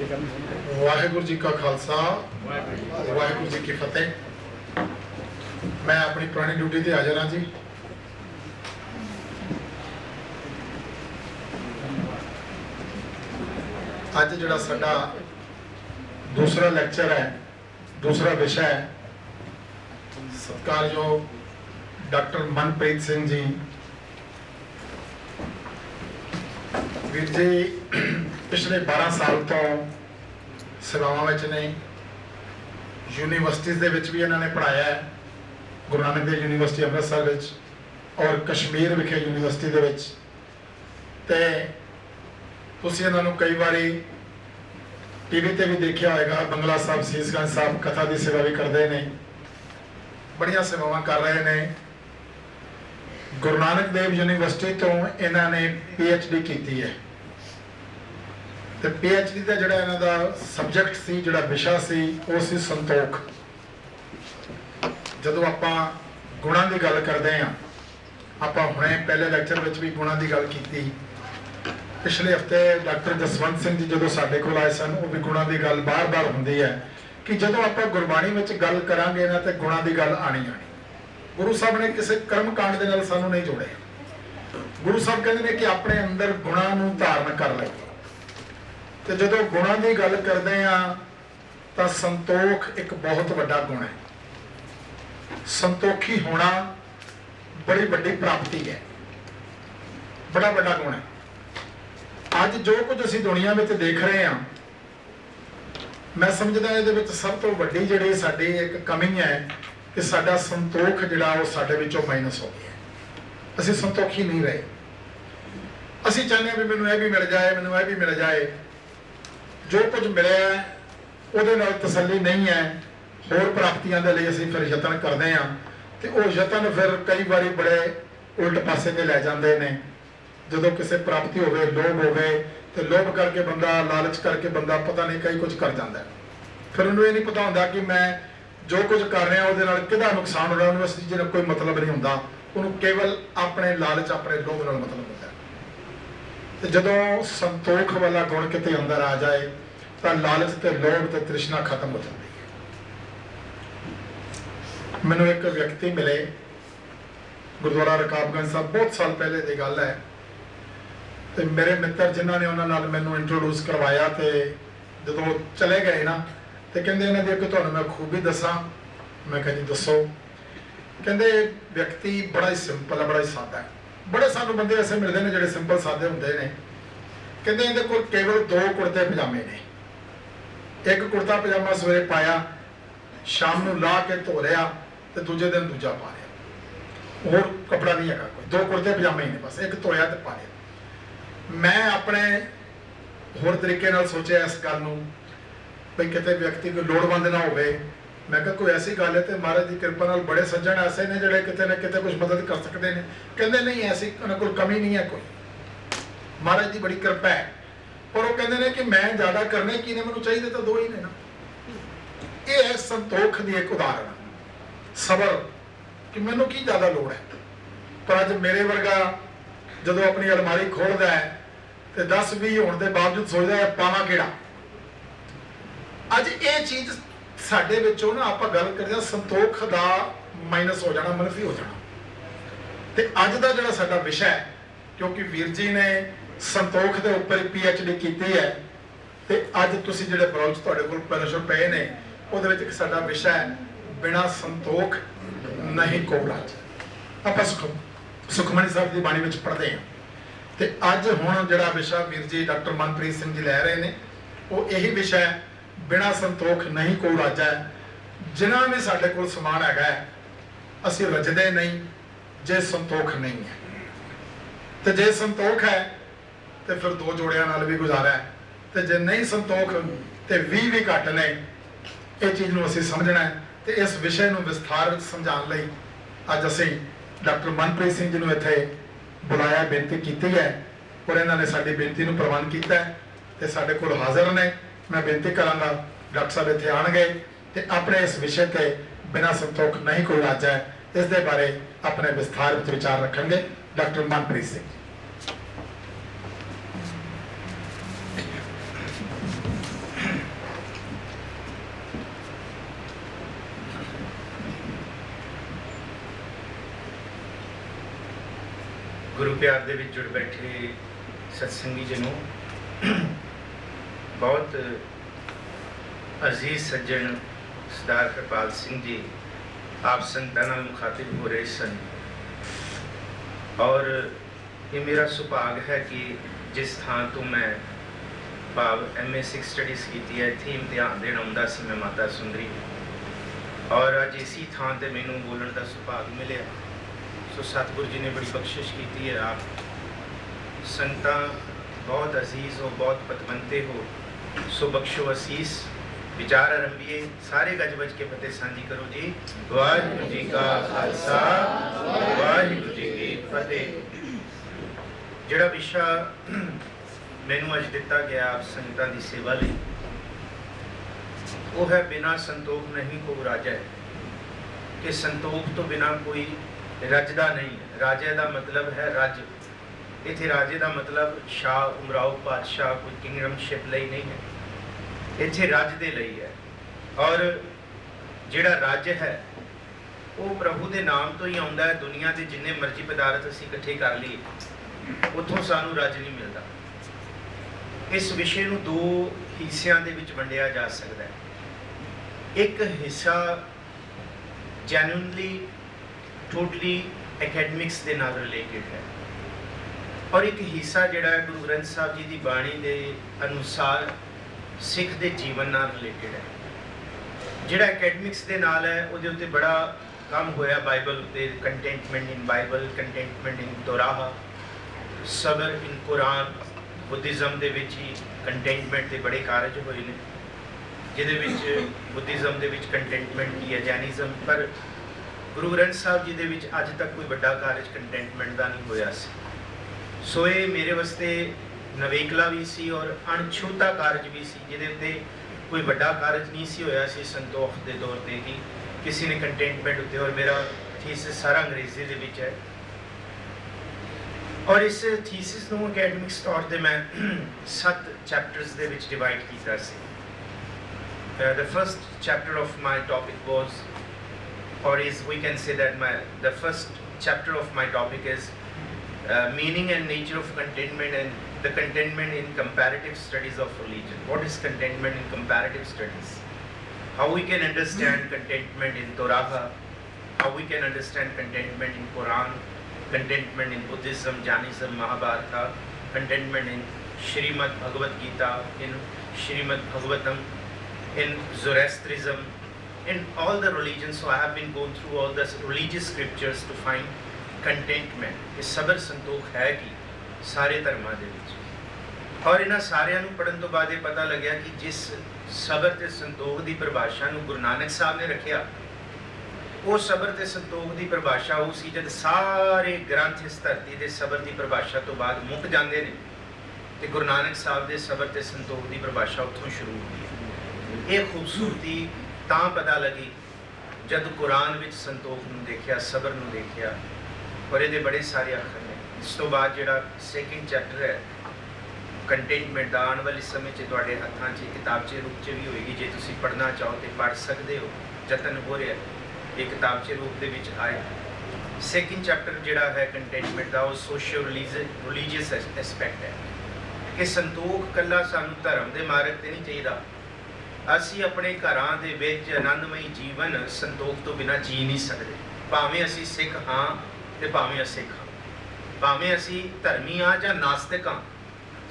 वाहिगुरू जी का खालसा वाहिगुरू जी की फतेह। मैं अपनी पुरानी ड्यूटी ते हाजिर हाँ जी। अज जिहड़ा साडा दूसरा लैक्चर है, दूसरा विषय है, सत्कारयोग डॉक्टर मनप्रीत सिंह जी वीर जी पिछले 12 साल तो सेवावां विच ने। यूनीवर्सिटीज़ दे विच भी इन्होंने पढ़ाया है, गुरु नानक देव यूनीवर्सिटी अमृतसर विच और कश्मीर विखे यूनीवर्सिटी दे विच। ते तुसीं इन्हां नूं कई बारी टीवी ते भी देखिया होएगा, बंगला साहब सीसगंज साहब कथा की सेवा भी करते हैं, बड़िया सेवावां कर रहे हैं। गुरु नानक देव यूनीवर्सिटी तो इन्होंने PhD की है। तो PhD का जिहड़ा इन्हां दा सबजैक्ट सी, जिहड़ा विशा सी, वो सी संतोख। जदों आपां गुणां की गल करते हैं, आपां हुणे पहले लैक्चर विच भी गुणां की गल की। पिछले हफ्ते डॉक्टर जसवंत सिंह जी जो साडे कोल आए सन, वो भी गुणां की गल बार बार हुंदी है कि जदों आपां गुरबाणी विच गल करांगे ना, तो गुणां की गल आनी। गुरु साहब ने किसी कर्म कांड दे नाल सानू नहीं जोड़े। गुरु साहब कहते हैं कि अपने अंदर गुणां नूं धारण कर लईए। तो जो गुणां की गल करते हैं तो संतोख एक बहुत वड्डा गुण है। संतोखी होना बड़ी वड्डी प्राप्ति है, बड़ा वड्डा गुण है। अज जो कुछ असीं दुनिया में देख रहे हैं, मैं समझदा इहदे विच सब तो वड्डी जिहड़ी साडी एक कमी है कि साडा संतोख जिहड़ा वो साडे विचों माइनस हो गया है। असीं संतोखी नहीं रहे। असीं चाहते हैं भी मैनूं यह भी मिल जाए, मैनूं यह भी मिल जाए। जो कुछ मिले उहदे नाल तसल्ली नहीं है, होर प्राप्तियां दे लई असीं फिर यतन करते हैं। तो वो यतन फिर कई बारी बड़े उल्ट पासे ते लै जांदे ने। जदों किसी प्राप्ति होवे, लोभ होवे, तो लोभ करके बंदा, लालच करके बंदा पता नहीं कई कुछ कर जाता है। फिर उन्होंने ये नहीं पता होंदा कि मैं जो कुछ कर रहा उहदे नाल किहदा नुकसान हो रहा, उन्होंने उस चीज़ नाल कोई मतलब नहीं होंदा। उन्होंने केवल अपने लालच, अपने लोभ नाल मतलब होंदा। तो जदों संतोख वाला गुण किते अंदर आ जाए तो लालच ते लोभ ते तृष्णा खत्म हो जाती है। मैनूं एक व्यक्ति मिले गुरुद्वारा रकाबगंज साहब, बहुत साल पहले की गल है। तो मेरे मित्र जिन्होंने उन्होंने मैनू इंट्रोड्यूस करवाया, तो जो चले गए ना, तो कहते इन्हों की एक तुहानूं मैं खूबी दसा। मैं कहा जी दसो। कहते व्यक्ति बड़ा ही सिंपल है, बड़ा ही सादा है। बड़े सानू बंदे ऐसे मिलते हैं जो सिंपल सादे होंगे ने। कहते इहदे कोल केवल 2 कुर्ते पजामे ने। एक कुर्ता पजामा सवेरे पाया, शाम नूं ला के धो लिया, तो दूजे दिन दूजा पा लिया। होर कपड़ा नहीं है कोई, 2 कुर्ते पजामे ही ने, बस एक धोया तो पा लिया। मैं अपने होर तरीके नाल सोचा इस गल नूं भी किते व्यक्ति कोई लोड़वंद ना होवे। मैं कहा कोई ऐसी गल है तो महाराज की कृपा नाल बड़े सज्जन ऐसे ने जिहड़े किते ना किते कुछ मदद कर सकते हैं। कहते नहीं, ऐसी उन्हां कोल कमी नहीं है कोई, महाराज की बड़ी कृपा है। और वो कहते हैं कि मैं ज़्यादा करने की ने, मैनूं चाहिए तो 2 ही ने ना। ये है संतोख की एक उदाहरण, सबर कि मैनूं की ज़्यादा लोड़ है। पर अज मेरे वर्गा जदों अपनी अलमारी खोलदा है तो 10-20 होने के बावजूद सोचता है पावां किहड़ा। अज ये चीज़ साडे विचों ना आपां गल करदे संतोख दा माइनस हो जाना, मनफी हो जाना। तो अज दा जिहड़ा साडा विषय है, क्योंकि वीर जी ने संतोख के उपर PhD की है, तो अज तुसीं जिहड़े ब्राउच तुहाडे कोल पैनशर पे ने, उहदे विच साडा विषय है बिना संतोख नहीं को राज। आपां सुखमनी साहब की बाणी विच पढ़दे हैं। तो अज हुण जिहड़ा विषय वीर जी डॉक्टर मनप्रीत सिंह जी लै रहे हैं, वो यही विषय बिना संतोख नहीं को राजा है। जिन्ना भी साडे कोल समान हैगा असीं रजदे नहीं जे संतोख नहीं है। तो जे संतोख है तो फिर 2 जोड़ियां नाल भी गुजारा है, तो जे नहीं संतोख तो 20 भी घट ने। ये चीज़ नूं असीं समझना है। तो इस विषय नूं विस्तार विच समझाउण लई अज असीं डॉक्टर मनप्रीत सिंह जी नूं इत्थे बुलाया, बेनती की है, और इन्होंने साडी बेनती नूं प्रवान किया है। तो साडे कोल हाज़र ने। मैं बेनती करांगा डॉक्टर साहब इत्थे आउणगे ते अपने इस विषय ते बिना संतोख नहीं कोई राजा है, इस दे बारे अपने विस्तार विच विचार रखेंगे डॉक्टर मनप्रीत सिंह। प्यार दे विच जुड़ बैठे सत्संगी जनों, बहुत अजीज सज्जन सरदार कृपाल सिंह जी आप संतां नाल मुखातिब हो रहे सन और ये मेरा सुभाग है कि जिस थां तो मैं भाव MA सिक्स स्टडीज़ की है इत्थे इम्तिहान देण आउंदा सी मैं माता सुंदरी और अज इसी थां ते मैनूं बोलण दा सुभाग मिलिया। सो सतगुरु जी ने बड़ी बख्शिश की है। आप संतां बहुत अजीज हो, बहुत पतवंते हो, सो बख्शो असीस। विचार आरंभीए, सारे गज बज के फतेह सांझी करो जी। वाहिगुरू जी का खालसा, वाहिगुरू जी की फतेह। जिहड़ा विशा मैनूं अज दिता गया आप संगतां दी सेवा लई, वो है बिना संतोख नहीं को राजा है, कि संतोख तो बिना कोई रजदा नहीं है। राजे का मतलब है रज, इत्थे राजे का मतलब शाह उमराओ बादशाह कोई किंगडमशिप लई नहीं है, इत्थे रज दे लई है। और जिहड़ा रज है वो प्रभु के नाम तो ही आउंदा है। दुनिया के जिन्ने मर्जी पदार्थ असीं इकट्ठे कर लईए उत्थों सानू रज नहीं मिलता। इस विषय नूं दो हिस्सिਆਂ ਦੇ ਵਿੱਚ ਵੰਡਿਆ जा सकता है। एक हिस्सा जैन्युइनली टोटली एकेडमिक्स के नाल रिलेटेड है और एक हिस्सा जिहड़ा है गुरु ग्रंथ साहब जी की बाणी के अनुसार सिख के जीवन नाल रिलेटेड है। जिहड़ा एकेडमिक्स के नाल है उहदे उत्ते बड़ा काम होया बाइबल उत्ते, कंटेंटमेंट इन बाइबल, कंटेंटमेंट इन तोराह, सबर इन कुरान। बुद्धिज़म दे विच ही कंटेंटमेंट के बड़े कारज होए ने, जिहदे विच बुद्धिज़म दे विच कंटेंटमेंट की है, जैनिज़म। पर गुरु ग्रंथ साहब जी दे विच अज तक कोई बड़ा कारज कंटेंटमेंट का नहीं होया सी। सो ये मेरे वास्ते नवेकला भी सी और अणछूता कारज भी सी, जिहदे उत्ते कोई बड़ा कारज नहीं सी होया सी संतोख के तौर पर कि किसी ने कंटेंटमेंट उत्ते। और मेरा थीसिस सारा अंग्रेजी दे विच है और इस थीसिस नूं अकैडमिक्स तौर पर मैं 7 चैप्टर्स दे विच डिवाइड कीता सी। The first chapter of my topic was, or is we can say that the first chapter of my topic is meaning and nature of contentment and the contentment in comparative studies of religion. What is contentment in comparative studies? How we can understand contentment in Torah, how we can understand contentment in Quran, contentment in Buddhism, Jainism, Mahabharata, contentment in Shrimad Bhagavad Gita, in Shrimad Bhagavatam, in Zoroastrianism, in all the religions. So I have been going through all the religious scriptures to find contentment. ये सबर संतोख है कि सारे धर्मां दे विच। और इन्हां सारियां नूं पढ़न तो बाद ये पता लग्या कि जिस सबर ते संतोख की परिभाषा नूं गुरु नानक साहब ने रखिया, वो सबर ते संतोख की परिभाषा वो सी जद सारे ग्रंथ इस धरती के सबर की परिभाषा तो बाद मुक जाते हैं तो गुरु नानक साहब के सबर ते संतोख की परिभाषा उत्थों शुरू होती है। ये खूबसूरती तां पता लगी जब कुरान विच संतोख नूं देखिया, सबर नूं देखिया और ये बड़े सारे अखर ने। इस तो बाद जिहड़ा सैकेंड चैप्टर है कंटेंटमेंट का, आने वाले समय च तुहाडे हत्थां 'च किताबचे रूप च भी होएगी, जे तुसीं पढ़ना चाहो तो पढ़ सकते हो। जतन हो रहा है ये किताबचे रूप दे विच आए। सैकेंड चैप्टर जिहड़ा है कंटेंटमेंट का वो सोशियो रिलीजियस एस्पैक्ट है कि संतोख कल्ला सानू धर्म के मार्ग ते नहीं चाहिए। असी अपने घरां दे विच आनंदमई जीवन संतोख तो बिना जी नहीं सकते, भावें असी सिख हाँ ते भावें असिख हाँ, भावें असी धर्मी हाँ जां नास्तिक हाँ।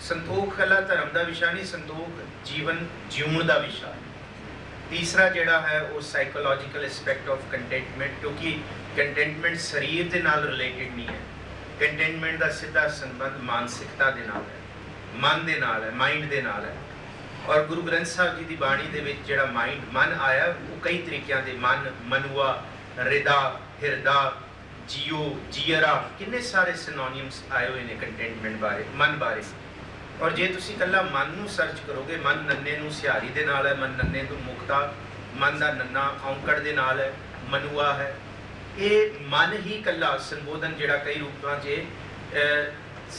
संतोख कल्ला धर्म का विषय नहीं, संतोख जीवन जीवन का विषय है। तीसरा जिहड़ा है वो साइकोलॉजिकल एस्पैक्ट ऑफ कंटेंटमेंट, क्योंकि कंटेंटमेंट शरीर के नाल रिलेटेड नहीं है। कंटेंटमेंट का सीधा संबंध मानसिकता के नाल है, मन के नाल है, माइंड के नाल है। और गुरु ग्रंथ साहब जी की बाणी दे विच जिहड़ा माइंड मन आया वो कई तरीक़ों के मन, मनुआ, हृदा, हिरदा, जियो, जियरा, किन्ने सारे सिनोनिम्स आए हुए हैं कंटेंटमेंट बारे, मन बारे। और जे तुसी कल्ला मन नूं सर्च करोगे, मन नन्ने नूं सिहारी दे नाल है, मन नन्ने तो मुक्ता, मन दा नन्ना औंकड़ दे नाल है, मनुआ है। ये मन ही कल्ला संबोधन जिहड़ा कई रूपां 'च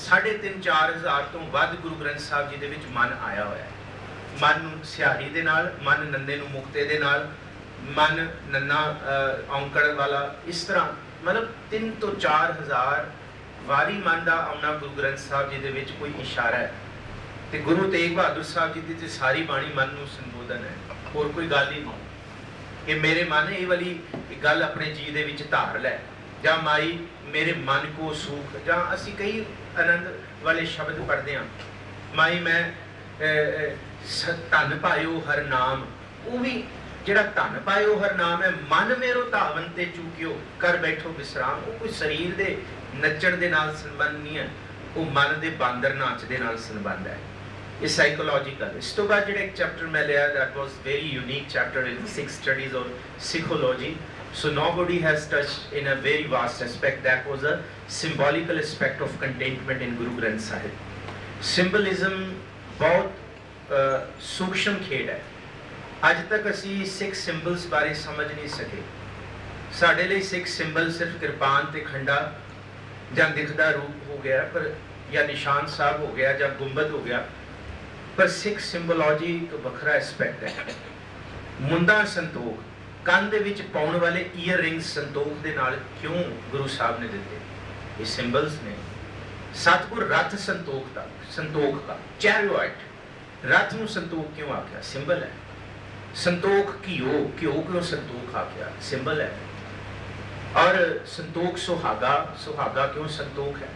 3,500-4 हज़ार तो वध गुरु ग्रंथ साहब जी दे विच मन आया होया है। मन नूं सिहारी दे नाल, मन नन्ने नूं मुक्ते दे नाल, मन नन्ना औंकड़ वाला, इस तरह मतलब 3 तो 4 हज़ार ਵਾਰੀ ਮਨ ਦਾ ਆਉਣਾ ਗੁਰੂ ਗ੍ਰੰਥ ਸਾਹਿਬ ਜੀ ਦੇ ਵਿੱਚ ਕੋਈ ਇਸ਼ਾਰਾ ਹੈ ਤੇ ਗੁਰੂ ਤੇਗ ਬਹਾਦਰ ਸਾਹਿਬ ਜੀ ਦੀ ਤੇ ਸਾਰੀ ਬਾਣੀ ਮਨ ਨੂੰ ਸੰਬੋਧਨ ਹੈ, ਹੋਰ ਕੋਈ ਗੱਲ ਹੀ ਨਹੀਂ ਕਿ ਮੇਰੇ ਮਨ ਇਹ ਵਾਲੀ ਗੱਲ ਆਪਣੇ ਜੀ ਦੇ ਵਿੱਚ ਧਾਰ ਲੈ, ਜਾਂ ਮਾਈ ਮੇਰੇ ਮਨ ਕੋ ਸੂਖ, ਜਾਂ ਅਸੀਂ ਕਈ ਆਨੰਦ ਵਾਲੇ ਸ਼ਬਦ ਪੜ੍ਹਦੇ ਹਾਂ, ਮਾਈ ਮੈਂ ਧਨ ਪਾਇਓ ਹਰ ਨਾਮ, ਉਹ ਵੀ ਜਿਹੜਾ ਧਨ ਪਾਇਓ ਹਰ ਨਾਮ ਹੈ, ਮਨ ਮੇਰੋ ਧਾਵਨ ਤੇ ਚੂਕਿਓ ਕਰ ਬੈਠੋ ਵਿਸਰਾਮ, ਉਹ ਕੋਈ ਸਰੀਰ ਦੇ ਨੱਚਣ ਦੇ ਨਾਲ ਸੰਬੰਧ ਨਹੀਂ ਹੈ, ਉਹ ਮਨ ਦੇ ਬਾਂਦਰ ਨਾਚ ਦੇ ਨਾਲ ਸੰਬੰਧ ਹੈ, ਇਹ ਸਾਈਕੋਲੋਜੀਕਲ। ਇਸ ਤੋਂ ਬਾਅਦ ਜਿਹੜਾ ਇੱਕ ਚੈਪਟਰ ਮੈਂ ਲਿਆ, that was very unique chapter in Sikh studies or psychology, so nobody has touched in a very vast aspect, that was a symbolical aspect of contentment in Guru Granth Sahib. Symbolism बहुत सूक्ष्म खेड है, ਅੱਜ ਤੱਕ ਅਸੀਂ ਸਿੱਖ ਸਿੰਬਲਸ ਬਾਰੇ ਸਮਝ ਨਹੀਂ ਸਕੇ। ਸਾਡੇ ਲਈ ਸਿੱਖ ਸਿੰਬਲ ਸਿਰਫ ਕਿਰਪਾਨ ਤੇ ਖੰਡਾ ਜਾਂ ਦਿਖਦਾ ਰੂਪ ਹੋ ਗਿਆ, ਪਰ ਜਾਂ ਨਿਸ਼ਾਨ ਸਾਹਿਬ ਹੋ ਗਿਆ ਜਾਂ ਗੁੰਬਦ ਹੋ ਗਿਆ, ਪਰ ਸਿੱਖ ਸਿੰਬੋਲੋਜੀ ਇੱਕ ਵੱਖਰਾ ਐਸਪੈਕਟ ਹੈ। ਮੁੰਦਾ ਸੰਤੋਖ, ਕੰਨ ਦੇ ਵਿੱਚ ਪਾਉਣ ਵਾਲੇ ਈਅਰ ਰਿੰਗਸ ਸੰਤੋਖ ਦੇ ਨਾਲ ਕਿਉਂ ਗੁਰੂ ਸਾਹਿਬ ਨੇ ਦਿੱਤੇ, ਇਹ ਸਿੰਬਲਸ ਨੇ। ਸਤਿਗੁਰ ਰਥ ਸੰਤੋਖ ਦਾ ਚੈਰੀਓਟ, ਰਥ ਨੂੰ ਸੰਤੋਖ ਕਿਉਂ ਆਖਿਆ, ਸਿੰਬਲ ਹੈ। संतोख घिओ क्यों संतोख आ गया, सिंबल है। और संतोख सुहागा क्यों संतोख है।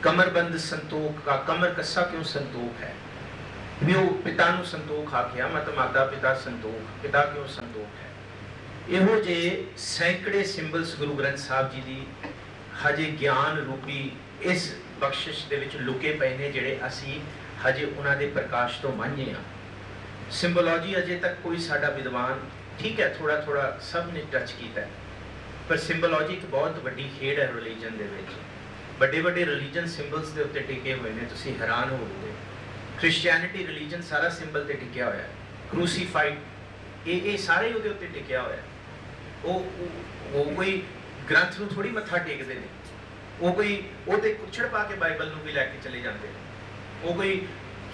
कमरबंद संतोख का, कमर कस्सा क्यों संतोख है। प्यो पिता नु संतोख आ गया, मत माता पिता संतोख, पिता क्यों संतोख है। ਇਹੋ ਜਿਹੇ ਸੈਂਕੜੇ ਸਿੰਬਲਸ ਗੁਰੂ ਗ੍ਰੰਥ ਸਾਹਿਬ ਜੀ ਦੀ ਹਜੇ ਗਿਆਨ ਰੂਪੀ ਇਸ ਬਖਸ਼ਿਸ਼ ਦੇ ਵਿੱਚ ਲੁਕੇ ਪਏ ਨੇ, ਜਿਹੜੇ ਅਸੀਂ ਹਜੇ ਉਹਨਾਂ ਦੇ ਪ੍ਰਕਾਸ਼ ਤੋਂ ਵਾਂਝੇ ਹਾਂ। ਸਿੰਬੋਲੋਜੀ ਅਜੇ ਤੱਕ ਕੋਈ ਸਾਡਾ ਵਿਦਵਾਨ, ਠੀਕ ਹੈ ਥੋੜਾ ਥੋੜਾ ਸਭ ਨੇ ਟੱਚ ਕੀਤਾ, ਪਰ ਸਿੰਬੋਲੋਜੀ ਇੱਕ ਬਹੁਤ ਵੱਡੀ ਖੇਡ ਹੈ ਰਿਲੀਜਨ ਦੇ ਵਿੱਚ। ਵੱਡੇ ਵੱਡੇ ਰਿਲੀਜਨ ਸਿੰਬਲਸ ਦੇ ਉੱਤੇ ਟਿਕੇ ਹੋਏ ਨੇ, ਤੁਸੀਂ ਹੈਰਾਨ ਹੋਵੋਗੇ। ਕ੍ਰਿਸਚੀਅਨਿਟੀ ਰਿਲੀਜਨ ਸਾਰਾ ਸਿੰਬਲ ਤੇ ਟਿਕਿਆ ਹੋਇਆ ਹੈ, ਕਰੂਸੀਫਾਈਡ ਇਹ ਸਾਰੇ ਉਹਦੇ ਉੱਤੇ ਟਿਕਿਆ ਹੋਇਆ। ਉਹ ਕੋਈ ਗ੍ਰੰਥ ਨੂੰ ਥੋੜੀ ਮੱਥਾ ਟੇਕਦੇ ਨੇ, ਉਹ ਕੋਈ ਉਹਦੇ ਕੁੱਛੜ ਪਾ ਕੇ ਬਾਈਬਲ ਨੂੰ ਵੀ ਲੈ ਕੇ ਚਲੇ ਜਾਂਦੇ ਨੇ। ਉਹ ਕੋਈ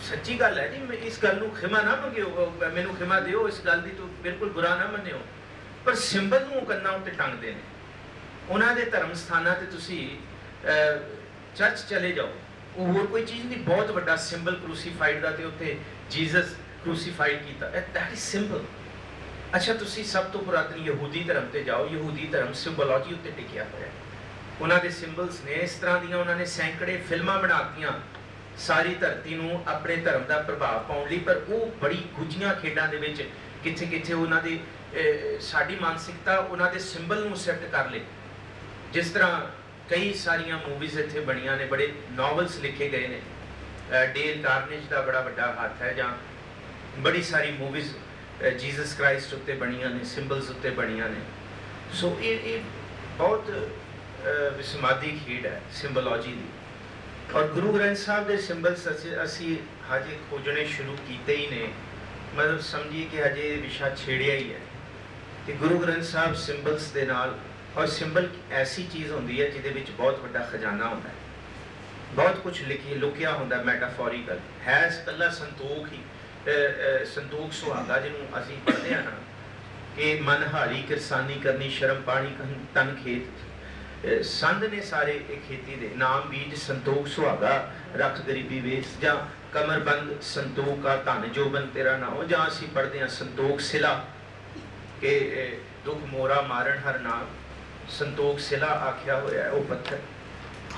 ਸੱਚੀ ਗੱਲ ਹੈ ਜੀ, ਇਸ ਗੱਲ ਨੂੰ ਖਿਮਾ ਨਾ ਮੰਗਿਓ, ਮੈਨੂੰ ਖਿਮਾ ਦਿਓ, ਇਸ ਗੱਲ ਦੀ ਤੂੰ ਬਿਲਕੁਲ ਬੁਰਾ ਨਾ ਮੰਨਿਓ, ਪਰ ਸਿੰਬਲ ਨੂੰ ਕੰਨਾਂ ਉੱਤੇ ਟੰਗਦੇ ਨੇ। ਉਹਨਾਂ ਦੇ ਧਰਮ ਸਥਾਨਾਂ ਤੇ ਤੁਸੀਂ ਚਰਚ ਚਲੇ ਜਾਓ, ਉਹ ਹੋਰ ਕੋਈ ਚੀਜ਼ ਨਹੀਂ, ਬਹੁਤ ਵੱਡਾ ਸਿੰਬਲ ਕਰੂਸੀਫਾਈਡ ਦਾ, ਤੇ ਉੱਤੇ ਜੀਸਸ ਕਰੂਸੀਫਾਈਡ ਕੀਤਾ, ਦੈਟ ਇਜ਼ ਸਿੰਬਲ। ਅੱਛਾ ਤੁਸੀਂ ਸਭ ਤੋਂ ਪੁਰਾਤਨ ਯਹੂਦੀ ਧਰਮ ਤੇ ਜਾਓ, ਯਹੂਦੀ ਧਰਮ ਸਿੰਬੋਲੋਜੀ ਉੱਤੇ ਟਿਕਿਆ ਹੋਇਆ, ਉਹਨਾਂ ਦੇ ਸਿੰਬਲਸ ਨੇ ਇਸ ਤਰ੍ਹਾਂ ਦੀਆਂ, ਉਹਨਾਂ ਨੇ ਸੈਂਕੜੇ ਫਿਲਮਾਂ ਬਣਾਤੀਆਂ ਸਾਰੀ ਧਰਤੀ ਨੂੰ ਆਪਣੇ ਧਰਮ ਦਾ ਪ੍ਰਭਾਵ ਪਾਉਣ ਲਈ, ਪਰ ਉਹ ਬੜੀ ਗੁੱਝੀਆਂ ਖੇਡਾਂ ਦੇ ਵਿੱਚ ਕਿੱਥੇ ਕਿੱਥੇ ਉਹਨਾਂ ਦੀ ਸਾਡੀ ਮਾਨਸਿਕਤਾ ਉਹਨਾਂ ਦੇ ਸਿੰਬਲ ਨੂੰ ਐਕਸੈਪਟ ਕਰ ਲੇ। ਜਿਸ ਤਰ੍ਹਾਂ ਕਈ ਸਾਰੀਆਂ ਮੂਵੀਜ਼ ਇੱਥੇ ਬਣੀਆਂ ਨੇ, ਬੜੇ ਨੋਵਲਸ ਲਿਖੇ ਗਏ ਨੇ, ਡੇਲ ਕਾਰਨੇਜ ਦਾ ਬੜਾ ਵੱਡਾ ਹੱਥ ਹੈ, ਜਾਂ ਬੜੀ ਸਾਰੀ ਮੂਵੀਜ਼ ਜੀਸਸ ਕ੍ਰਾਈਸਟ ਉੱਤੇ ਬਣੀਆਂ ਨੇ, ਸਿੰਬਲਸ ਉੱਤੇ ਬਣੀਆਂ ਨੇ। ਸੋ ਇਹ ਬਹੁਤ ਵਿਸਮਾਦੀ ਖੇਡ ਹੈ ਸਿੰਬੋਲੋਜੀ ਦੀ। ਔਰ ਗੁਰੂ ਗ੍ਰੰਥ ਸਾਹਿਬ ਦੇ ਸਿੰਬਲਸ ਅਸੀਂ ਹਜੇ ਖੋਜਣੇ ਸ਼ੁਰੂ ਕੀਤੇ ਹੀ ਨੇ, ਮਤਲਬ ਸਮਝੀਏ ਕਿ ਹਜੇ ਵਿਸ਼ਾ ਛੇੜਿਆ ਹੀ ਹੈ ਕਿ ਗੁਰੂ ਗ੍ਰੰਥ ਸਾਹਿਬ ਸਿੰਬਲਸ ਦੇ ਨਾਲ। ਔਰ ਸਿੰਬਲ ਐਸੀ ਚੀਜ਼ ਹੁੰਦੀ ਹੈ ਜਿਹਦੇ ਵਿੱਚ ਬਹੁਤ ਵੱਡਾ ਖਜ਼ਾਨਾ ਹੁੰਦਾ ਹੈ, ਬਹੁਤ ਕੁਝ ਲੁਕਿਆ ਹੁੰਦਾ, ਮੈਟਾਫੋਰੀਕਲ ਹੈ। ਇਕੱਲਾ ਸੰਤੋਖ ਹੀ, ਸੰਤੋਖ ਸੁਹਾਗਾ ਜਿਹਨੂੰ ਅਸੀਂ ਪੜ੍ਹਦੇ ਹਾਂ ਕਿ ਮਨ ਹਾਰੀ ਕਿਰਸਾਨੀ ਕਰਨੀ, ਸ਼ਰਮ ਪਾਣੀ ਤਨ ਖੇਤ, ਸੰਦ ਨੇ ਸਾਰੇ ਇਹ ਖੇਤੀ ਦੇ, ਨਾਮ ਬੀਜ ਸੰਤੋਖ ਸੁਹਾਗਾ ਰੱਖ ਗਰੀਬੀ ਵੇਸ, ਜਾਂ ਕਮਰਬੰਦ ਸੰਤੋਖ ਆ ਧਨ ਜੋਬਨ ਤੇਰਾ ਨਾਮ, ਜਾਂ ਅਸੀਂ ਪੜ੍ਹਦੇ ਹਾਂ ਸੰਤੋਖ ਸਿਲਾ ਕਿ ਦੁੱਖ ਮੋਰਾ ਮਾਰਨ ਹਰ ਨਾਮ, ਸੰਤੋਖ ਸਿਲਾ ਆਖਿਆ ਹੋਇਆ ਉਹ ਪੱਥਰ।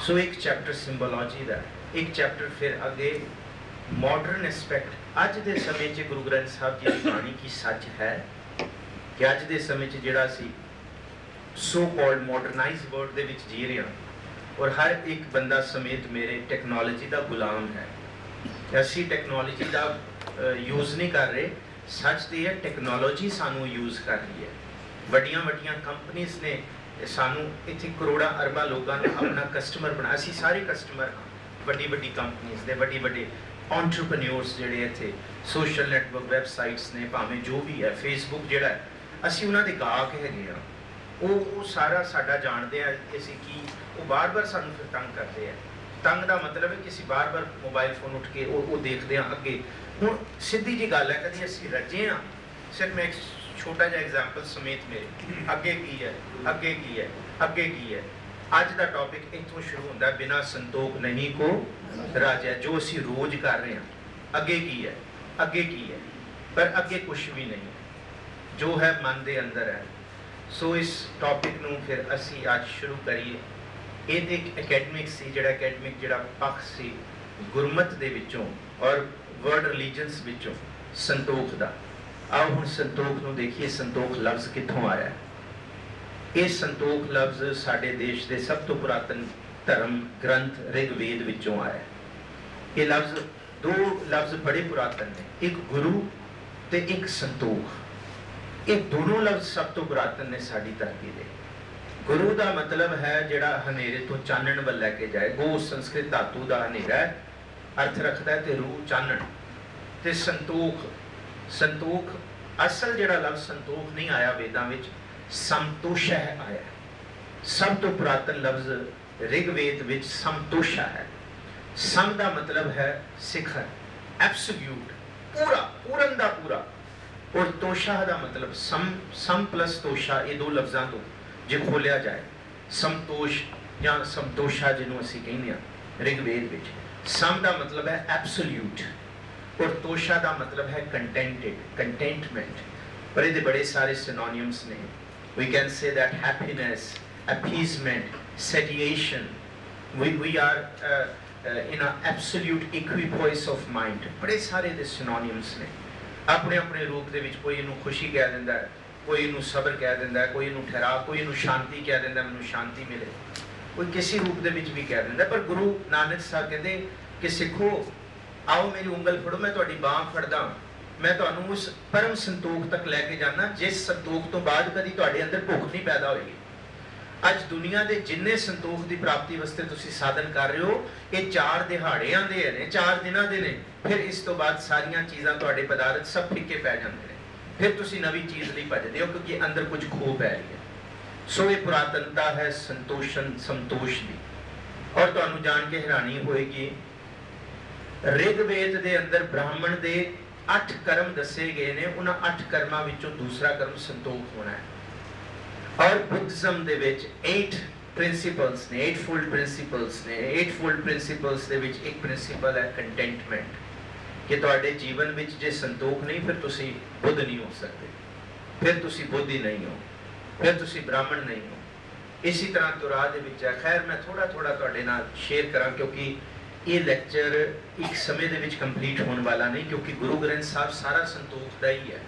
ਸੋ ਇੱਕ ਚੈਪਟਰ ਸਿੰਬੋਲੋਜੀ ਦਾ, ਇੱਕ ਚੈਪਟਰ ਫਿਰ ਅੱਗੇ ਮਾਡਰਨ ਐਸਪੈਕਟ, ਅੱਜ ਦੇ ਸਮੇਂ 'ਚ ਗੁਰੂ ਗ੍ਰੰਥ ਸਾਹਿਬ ਜੀ ਦੀ ਬਾਣੀ ਕੀ ਸੱਚ ਹੈ ਕਿ ਅੱਜ ਦੇ ਸਮੇਂ 'ਚ ਜਿਹੜਾ ਅਸੀਂ ਸੋ ਕਾਲਡ ਮਾਡਰਨਾਈਜ਼ਡ ਵਰਲਡ ਦੇ ਵਿੱਚ ਜੀ ਰਹੇ ਹਾਂ, ਔਰ ਹਰ ਇੱਕ ਬੰਦਾ ਸਮੇਤ ਮੇਰੇ ਟੈਕਨੋਲੋਜੀ ਦਾ ਗੁਲਾਮ ਹੈ। ਅਸੀਂ ਟੈਕਨੋਲੋਜੀ ਦਾ ਯੂਜ਼ ਨਹੀਂ ਕਰ ਰਹੇ, ਸੱਚ ਤੇ ਹੈ ਟੈਕਨੋਲੋਜੀ ਸਾਨੂੰ ਯੂਜ਼ ਕਰ ਰਹੀ ਹੈ। ਵੱਡੀਆਂ ਵੱਡੀਆਂ ਕੰਪਨੀਆਂ ਨੇ ਸਾਨੂੰ ਇੱਥੇ ਕਰੋੜਾਂ ਅਰਬਾਂ ਲੋਕਾਂ ਨੂੰ ਆਪਣਾ ਕਸਟਮਰ ਬਣਾ, ਅਸੀਂ ਸਾਰੇ ਕਸਟਮਰ ਹਾਂ ਵੱਡੀ ਵੱਡੀ ਕੰਪਨੀਆਂ ਦੇ, ਵੱਡੇ ਵੱਡੇ ਐਂਟਰਪ੍ਰੀਨਿਓਰਸ ਜਿਹੜੇ ਇੱਥੇ ਸੋਸ਼ਲ ਨੈਟਵਰਕ ਵੈਬਸਾਈਟਸ ਨੇ, ਭਾਵੇਂ ਜੋ ਵੀ ਹੈ, ਫੇਸਬੁੱਕ ਜਿਹੜਾ ਹੈ, ਅਸੀਂ ਉਹਨਾਂ ਦੇ ਗਾਹਕ ਹੈਗੇ ਆ। ਉਹ ਸਾਰਾ ਸਾਡਾ ਜਾਣਦੇ ਆ ਅਸੀਂ ਕੀ, ਉਹ ਬਾਰ-ਬਾਰ ਸਾਨੂੰ ਫਿਰ ਤੰਗ ਕਰਦੇ ਆ। ਤੰਗ ਦਾ ਮਤਲਬ ਹੈ ਕਿ ਅਸੀਂ ਬਾਰ-ਬਾਰ ਮੋਬਾਈਲ ਫੋਨ ਉੱਠ ਕੇ ਉਹ ਦੇਖਦੇ ਹਾਂ ਅੱਗੇ। ਹੁਣ ਸਿੱਧੀ ਜੀ ਗੱਲ ਹੈ, ਕਦੀ ਅਸੀਂ ਰੱਜੇ ਹਾਂ, ਸਿਰਫ ਮੈਂ ਇੱਕ ਛੋਟਾ ਜਿਹਾ ਐਗਜ਼ਾਮਪਲ ਸਮੇਤ ਮੇਰੇ ਅੱਗੇ ਕੀ ਹੈ, ਅੱਗੇ ਕੀ ਹੈ, ਅੱਗੇ ਕੀ ਹੈ, ਅੱਜ ਦਾ ਟੌਪਿਕ ਇੱਥੋਂ ਸ਼ੁਰੂ ਹੁੰਦਾ, ਬਿਨਾ ਸੰਤੋਖ ਨਹੀਂ ਕੋ ਰਾਜਾ। ਜੋ ਅਸੀਂ ਰੋਜ਼ ਕਰ ਰਹੇ ਹਾਂ, ਅੱਗੇ ਕੀ ਹੈ, ਅੱਗੇ ਕੀ ਹੈ, ਪਰ ਅੱਗੇ ਕੁਝ ਵੀ ਨਹੀਂ ਹੈ, ਜੋ ਹੈ ਮਨ ਦੇ ਅੰਦਰ ਹੈ। ਸੋ ਇਸ ਟੌਪਿਕ ਨੂੰ ਫਿਰ ਅਸੀਂ ਅੱਜ ਸ਼ੁਰੂ ਕਰੀਏ। ਇਹ ਤੇ ਇੱਕ ਅਕੈਡਮਿਕ ਸੀ, ਜਿਹੜਾ ਪੱਖ ਸੀ ਗੁਰਮਤ ਦੇ ਵਿੱਚੋਂ ਔਰ ਵਰਲਡ ਰਿਲੀਜਨਸ ਵਿੱਚੋਂ ਸੰਤੋਖ ਦਾ। ਆਓ ਹੁਣ ਸੰਤੋਖ ਨੂੰ ਦੇਖੀਏ, ਸੰਤੋਖ ਲਫ਼ਜ਼ ਕਿੱਥੋਂ ਆਇਆ ਹੈ। ਇਹ ਸੰਤੋਖ ਲਫ਼ਜ਼ ਸਾਡੇ ਦੇਸ਼ ਦੇ ਸਭ ਤੋਂ ਪੁਰਾਤਨ ਧਰਮ ਗ੍ਰੰਥ ਰਿਗਵੇਦ ਵਿੱਚੋਂ ਆਇਆ ਹੈ। ਇਹ ਲਫ਼ਜ਼, ਦੋ ਲਫ਼ਜ਼ ਬੜੇ ਪੁਰਾਤਨ ਨੇ, ਇੱਕ ਗੁਰੂ ਤੇ ਇੱਕ ਸੰਤੋਖ। ਇਹ ਦੋਨੋਂ ਲਫ਼ਜ਼ ਸਭ ਤੋਂ ਪੁਰਾਤਨ ਨੇ ਸਾਡੀ ਧਰਤੀ ਦੇ। ਗੁਰੂ ਦਾ ਮਤਲਬ ਹੈ ਜਿਹੜਾ ਹਨੇਰੇ ਤੋਂ ਚਾਨਣ ਵੱਲ ਲੈ ਕੇ ਜਾਏ। ਗੋ ਸੰਸਕ੍ਰਿਤ ਧਾਤੂ ਦਾ ਹਨੇਰਾ ਹੈ, ਅਰਥ ਰੱਖਦਾ ਹੈ, ਤੇ ਰੂਹ ਚਾਨਣ। ਤੇ ਸੰਤੋਖ, ਸੰਤੋਖ ਅਸਲ ਜਿਹੜਾ ਲਫ਼ਜ਼ ਸੰਤੋਖ ਨਹੀਂ ਆਇਆ ਵੇਦਾਂ ਵਿੱਚ, ਸੰਤੋਸ਼ਾ ਆਇਆ। ਸਭ ਤੋਂ ਪੁਰਾਤਨ ਲਫ਼ਜ਼ ਰਿਗਵੇਦ ਵਿੱਚ ਸੰਤੋਸ਼ਾ ਹੈ। ਸਮ ਦਾ ਮਤਲਬ ਹੈ ਸਿਖਰ, ਐਬਸੋਲਿਊਟ, ਪੂਰਾ, ਪੂਰਨ ਦਾ ਪੂਰਾ। ਔਰ ਤੋਸ਼ਾ ਦਾ ਮਤਲਬ ਸਮ ਪਲਸ ਤੋਸ਼ਾ, ਇਹ ਦੋ ਲਫ਼ਜ਼ਾਂ ਤੋਂ ਜੇ ਖੋਲਿਆ ਜਾਏ, ਸੰਤੋਸ਼ ਜਾਂ ਸੰਤੋਸ਼ਾ ਜਿਹਨੂੰ ਅਸੀਂ ਕਹਿੰਦੇ ਹਾਂ ਰਿਗਵੇਦ ਵਿੱਚ। ਸਮ ਦਾ ਮਤਲਬ ਹੈ ਐਬਸੋਲਿਊਟ ਔਰ ਤੋਸ਼ਾ ਦਾ ਮਤਲਬ ਹੈ ਕੰਟੈਂਟਡ, ਕੰਟੈਂਟਮੈਂਟ। ਪਰ ਇਹਦੇ ਬੜੇ ਸਾਰੇ ਸਿਨੋਨਿਮਸ ਨੇ। We can say that happiness, appeasement, satiation, we are in an absolute equipoise of mind. ਬੜੇ ਸਾਰੇ ਦੇ ਸਿਨੋਨਿਮਸ ਨੇ ਆਪਣੇ ਆਪਣੇ ਰੂਪ ਦੇ ਵਿੱਚ। ਕੋਈ ਇਹਨੂੰ ਖੁਸ਼ੀ ਕਹਿ ਦਿੰਦਾ ਹੈ, ਕੋਈ ਇਹਨੂੰ ਸਬਰ ਕਹਿ ਦਿੰਦਾ ਹੈ, ਕੋਈ ਇਹਨੂੰ ਠਹਿਰਾਅ, ਕੋਈ ਇਹਨੂੰ ਸ਼ਾਂਤੀ ਕਹਿ ਦਿੰਦਾ, ਮੈਨੂੰ ਸ਼ਾਂਤੀ ਮਿਲੇ, ਕੋਈ ਕਿਸੇ ਰੂਪ ਦੇ ਵਿੱਚ ਵੀ ਕਹਿ ਦਿੰਦਾ। ਪਰ ਗੁਰੂ ਨਾਨਕ ਸਾਹਿਬ ਕਹਿੰਦੇ ਕਿ ਸਿੱਖੋ, ਆਓ ਮੇਰੀ ਉਂਗਲ ਫੜੋ, ਮੈਂ ਤੁਹਾਡੀ ਬਾਂਹ ਫੜਦਾ, ਮੈਂ ਤੁਹਾਨੂੰ ਉਸ ਪਰਮ ਸੰਤੋਖ ਤੱਕ ਲੈ ਕੇ ਜਾਣਾ, ਜਿਸ ਸੰਤੋਖ ਤੋਂ ਬਾਅਦ ਕਦੀ ਤੁਹਾਡੇ ਅੰਦਰ ਭੁੱਖ ਨਹੀਂ ਪੈਦਾ ਹੋਏਗੀ। ਅੱਜ ਦੁਨੀਆ ਦੇ ਜਿੰਨੇ ਸੰਤੋਖ ਦੀ ਪ੍ਰਾਪਤੀ ਵਾਸਤੇ ਤੁਸੀਂ ਸਾਧਨ ਕਰ ਰਹੇ ਹੋ, ਇਹ 4 ਦਿਹਾੜਿਆਂ ਦੇ ਨੇ, 4 ਦਿਨਾਂ ਦੇ ਨੇ। ਫਿਰ ਇਸ ਤੋਂ ਬਾਅਦ ਸਾਰੀਆਂ ਚੀਜ਼ਾਂ, ਤੁਹਾਡੇ ਪਦਾਰਥ ਸਭ ਫਿੱਕੇ ਪੈ ਜਾਂਦੇ ਨੇ। ਫਿਰ ਤੁਸੀਂ ਨਵੀਂ ਚੀਜ਼ ਲਈ ਭੱਜਦੇ ਹੋ, ਕਿਉਂਕਿ ਅੰਦਰ ਕੁਝ ਖੋ ਪੈ ਰਹੀ ਹੈ। ਸੋ ਇਹ ਪੁਰਾਤਨਤਾ ਹੈ ਸੰਤੋਸ਼ਨ, ਸੰਤੋਸ਼ ਦੀ। ਔਰ ਤੁਹਾਨੂੰ ਜਾਣ ਕੇ ਹੈਰਾਨੀ ਹੋਏਗੀ, ਰਿਗਵੇਦ ਦੇ ਅੰਦਰ ਬ੍ਰਾਹਮਣ ਦੇ 8 ਕਰਮ ਦੱਸੇ ਗਏ ਨੇ। ਉਹਨਾਂ 8 ਕਰਮਾਂ ਵਿੱਚੋਂ ਦੂਸਰਾ ਕਰਮ ਸੰਤੋਖ ਹੋਣਾ ਹੈ। ਔਰ ਬੁੱਧਿਜ਼ਮ ਦੇ ਵਿੱਚ 8 ਪ੍ਰਿੰਸੀਪਲਸ ਨੇ, 8-fold ਪ੍ਰਿੰਸੀਪਲਸ ਨੇ। 8-fold ਪ੍ਰਿੰਸੀਪਲਸ ਦੇ ਵਿੱਚ ਇੱਕ ਪ੍ਰਿੰਸੀਪਲ ਹੈ ਕੰਟੈਂਟਮੈਂਟ, ਕਿ ਤੁਹਾਡੇ ਜੀਵਨ ਵਿੱਚ ਜੇ ਸੰਤੋਖ ਨਹੀਂ, ਫਿਰ ਤੁਸੀਂ ਬੁੱਧ ਨਹੀਂ ਹੋ ਸਕਦੇ, ਫਿਰ ਤੁਸੀਂ ਬੋਧੀ ਨਹੀਂ ਹੋ, ਫਿਰ ਤੁਸੀਂ ਬ੍ਰਾਹਮਣ ਨਹੀਂ ਹੋ। ਇਸੇ ਤਰ੍ਹਾਂ ਤੁਰਾ ਦੇ ਵਿੱਚ ਹੈ। ਖੈਰ, ਮੈਂ ਥੋੜਾ ਤੁਹਾਡੇ ਨਾਲ ਸ਼ੇਅਰ ਕਰਾਂ, ਕਿਉਂਕਿ ਇਹ ਲੈਕਚਰ ਇੱਕ ਸਮੇਂ ਦੇ ਵਿੱਚ ਕੰਪਲੀਟ ਹੋਣ ਵਾਲਾ ਨਹੀਂ, ਕਿਉਂਕਿ ਗੁਰੂ ਗ੍ਰੰਥ ਸਾਹਿਬ ਸਾਰਾ ਸੰਤੋਖ ਦਾ ਹੀ ਹੈ।